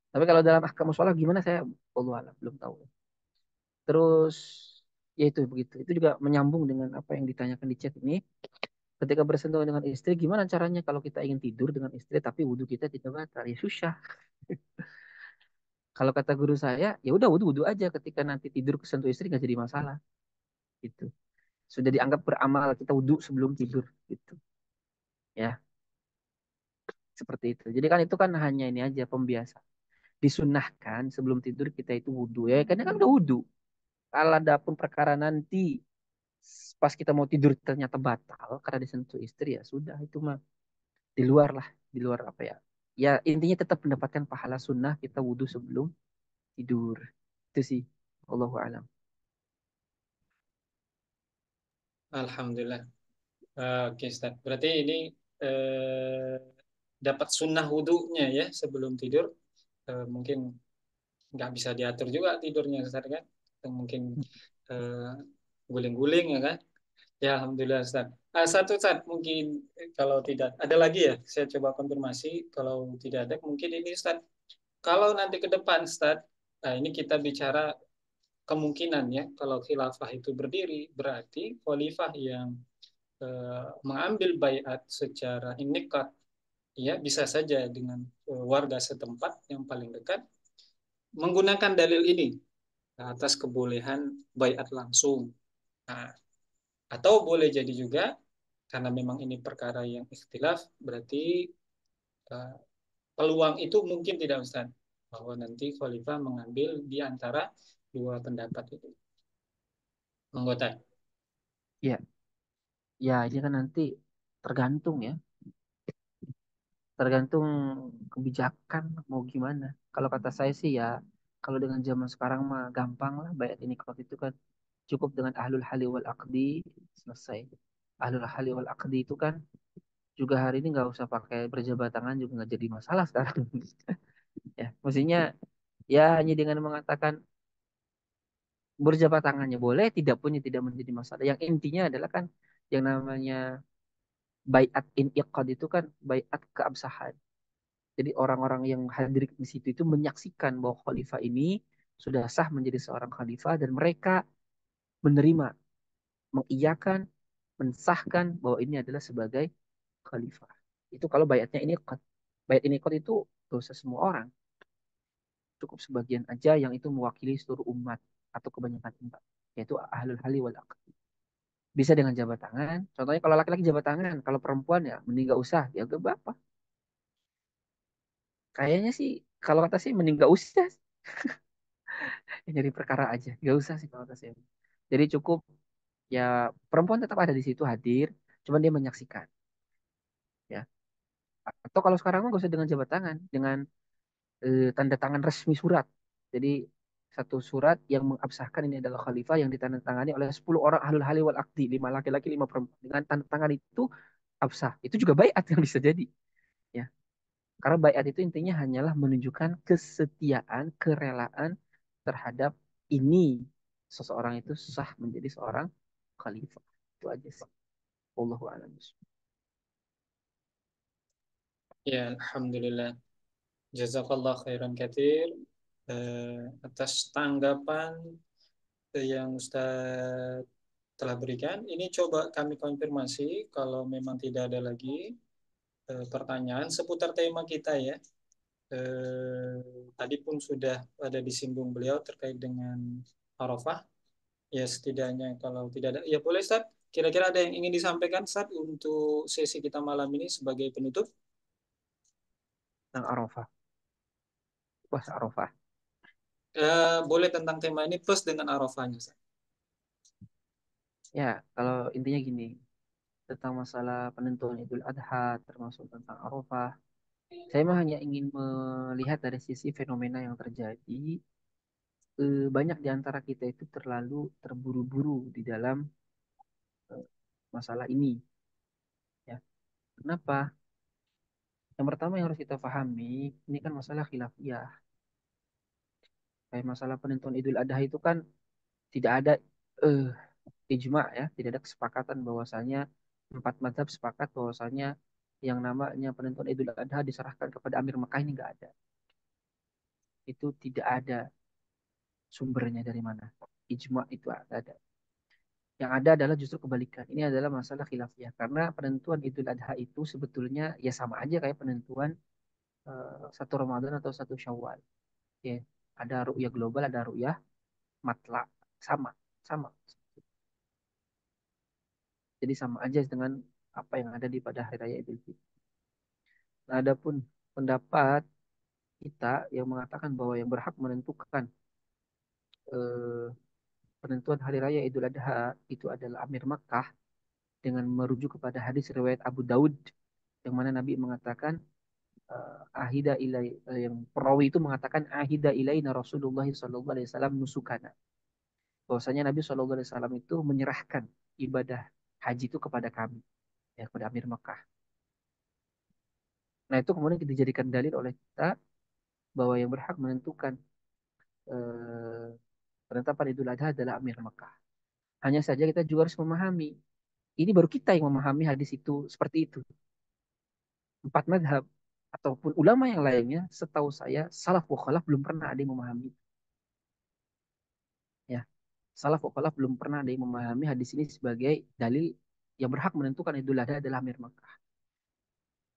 Tapi kalau dalam ahkam sholat gimana saya Allah alam, belum tahu. Terus ya itu begitu. Itu juga menyambung dengan apa yang ditanyakan di chat ini. Ketika bersentuhan dengan istri, gimana caranya kalau kita ingin tidur dengan istri tapi wudhu kita tidak batal? Ya susah. Kalau kata guru saya, ya udah wudhu-wudhu aja ketika nanti tidur kesentuh istri nggak jadi masalah. Gitu. Sudah dianggap beramal kita wudhu sebelum tidur. Gitu. Ya, seperti itu. Jadi kan itu kan hanya ini aja pembiasa. Disunahkan sebelum tidur kita itu wudhu ya. Karena kan udah wudhu. Kalau ada pun perkara nanti pas kita mau tidur ternyata batal karena disentuh istri ya sudah itu mah di luar lah, di luar apa ya, ya intinya tetap mendapatkan pahala sunnah kita wudhu sebelum tidur itu sih. Allahu alam. Alhamdulillah. Oke, Ustaz. Berarti ini eh, dapat sunnah wudhunya ya sebelum tidur. Mungkin nggak bisa diatur juga tidurnya, Ustaz kan? Mungkin eh, guling-guling ya kan? Ya, Alhamdulillah, Ustaz. Satu, Ustaz, mungkin kalau tidak ada lagi ya, saya coba konfirmasi. Kalau tidak ada, mungkin ini, Ustaz. Kalau nanti ke depan, Ustaz, nah ini kita bicara kemungkinan ya, kalau khilafah itu berdiri, berarti khalifah yang mengambil baiat secara inekat, ya bisa saja dengan warga setempat yang paling dekat menggunakan dalil ini atas kebolehan baiat langsung. Nah, Atau boleh jadi juga karena memang ini perkara yang ikhtilaf, berarti uh, peluang itu mungkin tidak Ustaz, bahwa nanti khalifah mengambil di antara dua pendapat itu. Anggota. Ya, ya ini kan nanti tergantung ya, tergantung kebijakan mau gimana. Kalau kata saya sih ya, kalau dengan zaman sekarang mah gampang lah bayat ini kalau itu kan cukup dengan ahlul hali wal aqdi selesai. Ahlul hali wal aqdi itu kan juga hari ini nggak usah pakai berjabat tangan juga nggak jadi masalah sekarang. Ya, mestinya ya hanya dengan mengatakan berjabat tangannya boleh, tidak punya tidak menjadi masalah. Yang intinya adalah kan yang namanya baiat in iqad itu kan baiat keabsahan. Jadi orang-orang yang hadir di situ itu menyaksikan bahwa khalifah ini sudah sah menjadi seorang khalifah dan mereka menerima, mengiyakan, mensahkan bahwa ini adalah sebagai khalifah. Itu kalau baiatnya ini iqad. Baiat ini iqad itu dosa semua orang. Cukup sebagian aja yang itu mewakili seluruh umat atau kebanyakan umat, yaitu ahlul hali wal aqd. Bisa dengan jabat tangan. Contohnya kalau laki-laki jabat tangan, kalau perempuan ya mending gak usah. Ya gak apa. Kayaknya sih kalau kata sih mending gak usah. Ya, jadi perkara aja. Gak usah sih kalau kata saya. Jadi cukup ya perempuan tetap ada di situ hadir, cuman dia menyaksikan. Ya. Atau kalau sekarang mah gak usah dengan jabat tangan, dengan tanda tangan resmi surat. Jadi satu surat yang mengabsahkan ini adalah khalifah yang ditandatangani oleh 10 orang ahlul hali wal akdi, 5 laki-laki, 5 perempuan. Dengan tanda tangan itu absah. Itu juga baiat yang bisa jadi. Ya. Karena baiat itu intinya hanyalah menunjukkan kesetiaan, kerelaan terhadap ini seseorang itu sah menjadi seorang khalifah. Itu aja sih. Wallahu a'lam. Ya, Alhamdulillah. Jazakallah khairan katsir atas tanggapan yang Ustaz telah berikan. Ini coba kami konfirmasi kalau memang tidak ada lagi pertanyaan seputar tema kita ya. Tadi pun sudah ada disinggung beliau terkait dengan Arafah. Ya setidaknya kalau tidak ada, ya boleh Ustaz. Kira-kira ada yang ingin disampaikan Ustaz untuk sesi kita malam ini sebagai penutup? Tentang Arafah. Puasa Arafah. Boleh tentang tema ini plus dengan Arafahnya Ustaz. Ya, kalau intinya gini, tentang masalah penentuan Idul Adha, termasuk tentang Arafah, saya mah hanya ingin melihat dari sisi fenomena yang terjadi. Banyak di antara kita itu terlalu terburu-buru di dalam eh, masalah ini. Ya, kenapa? Yang pertama yang harus kita pahami, ini kan masalah khilafiyah. Kayak masalah penentuan Idul Adha itu kan tidak ada eh, ijma ya, tidak ada kesepakatan bahwasanya empat mazhab sepakat bahwasanya yang namanya penentuan Idul Adha diserahkan kepada Amir Mekah ini nggak ada. Itu tidak ada sumbernya dari mana. Ijma itu ada. Yang ada adalah justru kebalikan. Ini adalah masalah khilafiyah karena penentuan Idul Adha itu sebetulnya ya sama aja kayak penentuan satu Ramadan atau satu Syawal. Ya, ada ru'yah global, ada ru'yah matla, sama, sama. Jadi sama aja dengan apa yang ada di pada hari raya Idul Fitri. Nah, adapun pendapat kita yang mengatakan bahwa yang berhak menentukan eh, penentuan hari raya Idul Adha itu adalah Amir Makkah dengan merujuk kepada hadis riwayat Abu Daud yang mana Nabi mengatakan ahida ilai yang perawi itu mengatakan ahida ilaina Rasulullah sallallahu alaihi wasallam nusukana. Bahwasanya Nabi sallallahu alaihi wasallam itu menyerahkan ibadah haji itu kepada kami, ya kepada Amir Makkah. Nah, itu kemudian dijadikan dalil oleh kita bahwa yang berhak menentukan eh, penetapan Idul Adha adalah Amir Makkah. Hanya saja kita juga harus memahami. Ini baru kita yang memahami hadis itu seperti itu. Empat madhab ataupun ulama yang lainnya, setahu saya, salaf wa khalaf belum pernah ada yang memahami. Ya, salaf wa khalaf belum pernah ada yang memahami hadis ini sebagai dalil yang berhak menentukan Idul Adha adalah Amir Makkah.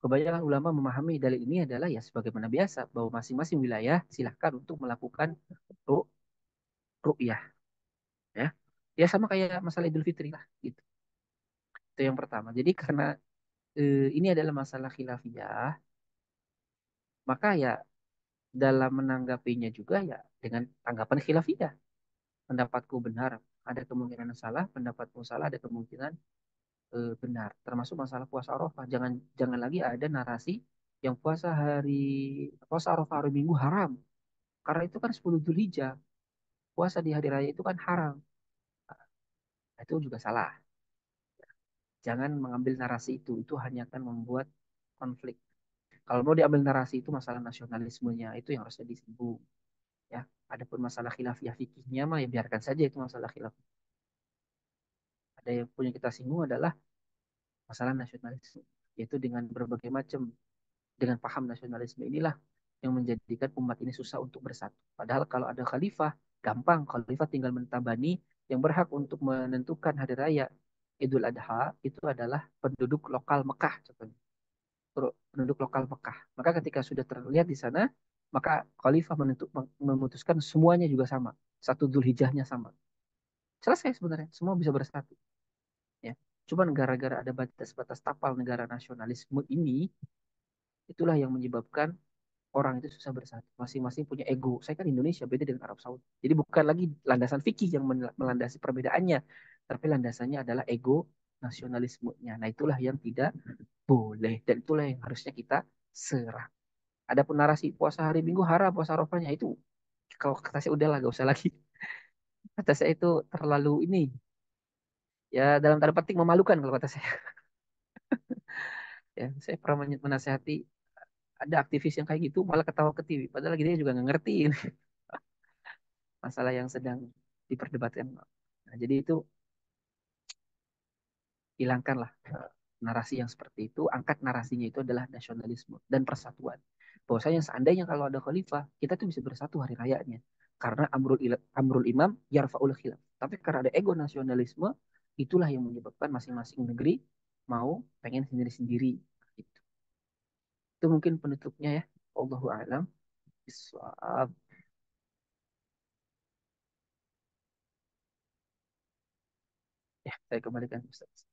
Kebanyakan ulama memahami dalil ini adalah ya sebagaimana biasa bahwa masing-masing wilayah silahkan untuk melakukan ru ru'yah ya. Ya sama kayak masalah Idul Fitri lah gitu. Itu yang pertama. Jadi karena ini adalah masalah khilafiyah, maka ya dalam menanggapinya juga ya dengan tanggapan khilafiyah. Pendapatku benar, ada kemungkinan salah, pendapatku salah, ada kemungkinan benar. Termasuk masalah puasa Arafah. Jangan jangan lagi ada narasi yang puasa Arafah hari Minggu haram. Karena itu kan 10 Dzulhijjah. Puasa di hari raya itu kan haram. Nah, itu juga salah. Jangan mengambil narasi itu. Itu hanya akan membuat konflik. Kalau mau diambil narasi itu masalah nasionalismenya itu yang harusnya disinggung. Ya, adapun masalah khilafiyah fikihnya mah ya biarkan saja itu masalah khilaf. Ada yang punya kita singgung adalah masalah nasionalisme, yaitu dengan berbagai macam dengan paham nasionalisme inilah yang menjadikan umat ini susah untuk bersatu. Padahal kalau ada khalifah, gampang. Khalifah tinggal mentabani yang berhak untuk menentukan hari raya Idul Adha itu adalah penduduk lokal Mekah, contohnya. Penduduk lokal Mekah. Maka ketika sudah terlihat di sana, maka khalifah memutuskan semuanya juga sama. Satu Dzulhijjahnya sama. Selesai sebenarnya, semua bisa bersatu. Ya. Cuman gara-gara ada batas-batas tapal negara nasionalisme ini, itulah yang menyebabkan orang itu susah bersatu. Masing-masing punya ego. Saya kan Indonesia beda dengan Arab Saudi. Jadi bukan lagi landasan fikih yang melandasi perbedaannya, tapi landasannya adalah ego nasionalismenya. Nah, itulah yang tidak boleh dan itulah yang harusnya kita serah. Adapun narasi puasa hari Minggu haram, puasa Arafahnya itu kalau kata saya udahlah gak usah lagi. Kata saya itu terlalu ini ya dalam tanda petik memalukan kalau kata saya. Ya, saya pernah menasehati ada aktivis yang kayak gitu malah ketawa ke TV. Padahal lagi dia juga nggak ngerti masalah yang sedang diperdebatkan. Nah, jadi itu hilangkanlah narasi yang seperti itu, angkat narasinya itu adalah nasionalisme dan persatuan. Bahwasanya seandainya kalau ada khalifah, kita tuh bisa bersatu hari rayanya. Karena amrul imam yarfaul khilaf. Tapi karena ada ego nasionalisme, itulah yang menyebabkan masing-masing negeri mau pengen sendiri-sendiri. Gitu. Itu mungkin penutupnya ya. Allahu a'lam bishawab. Ya, saya kembalikan Ustaz.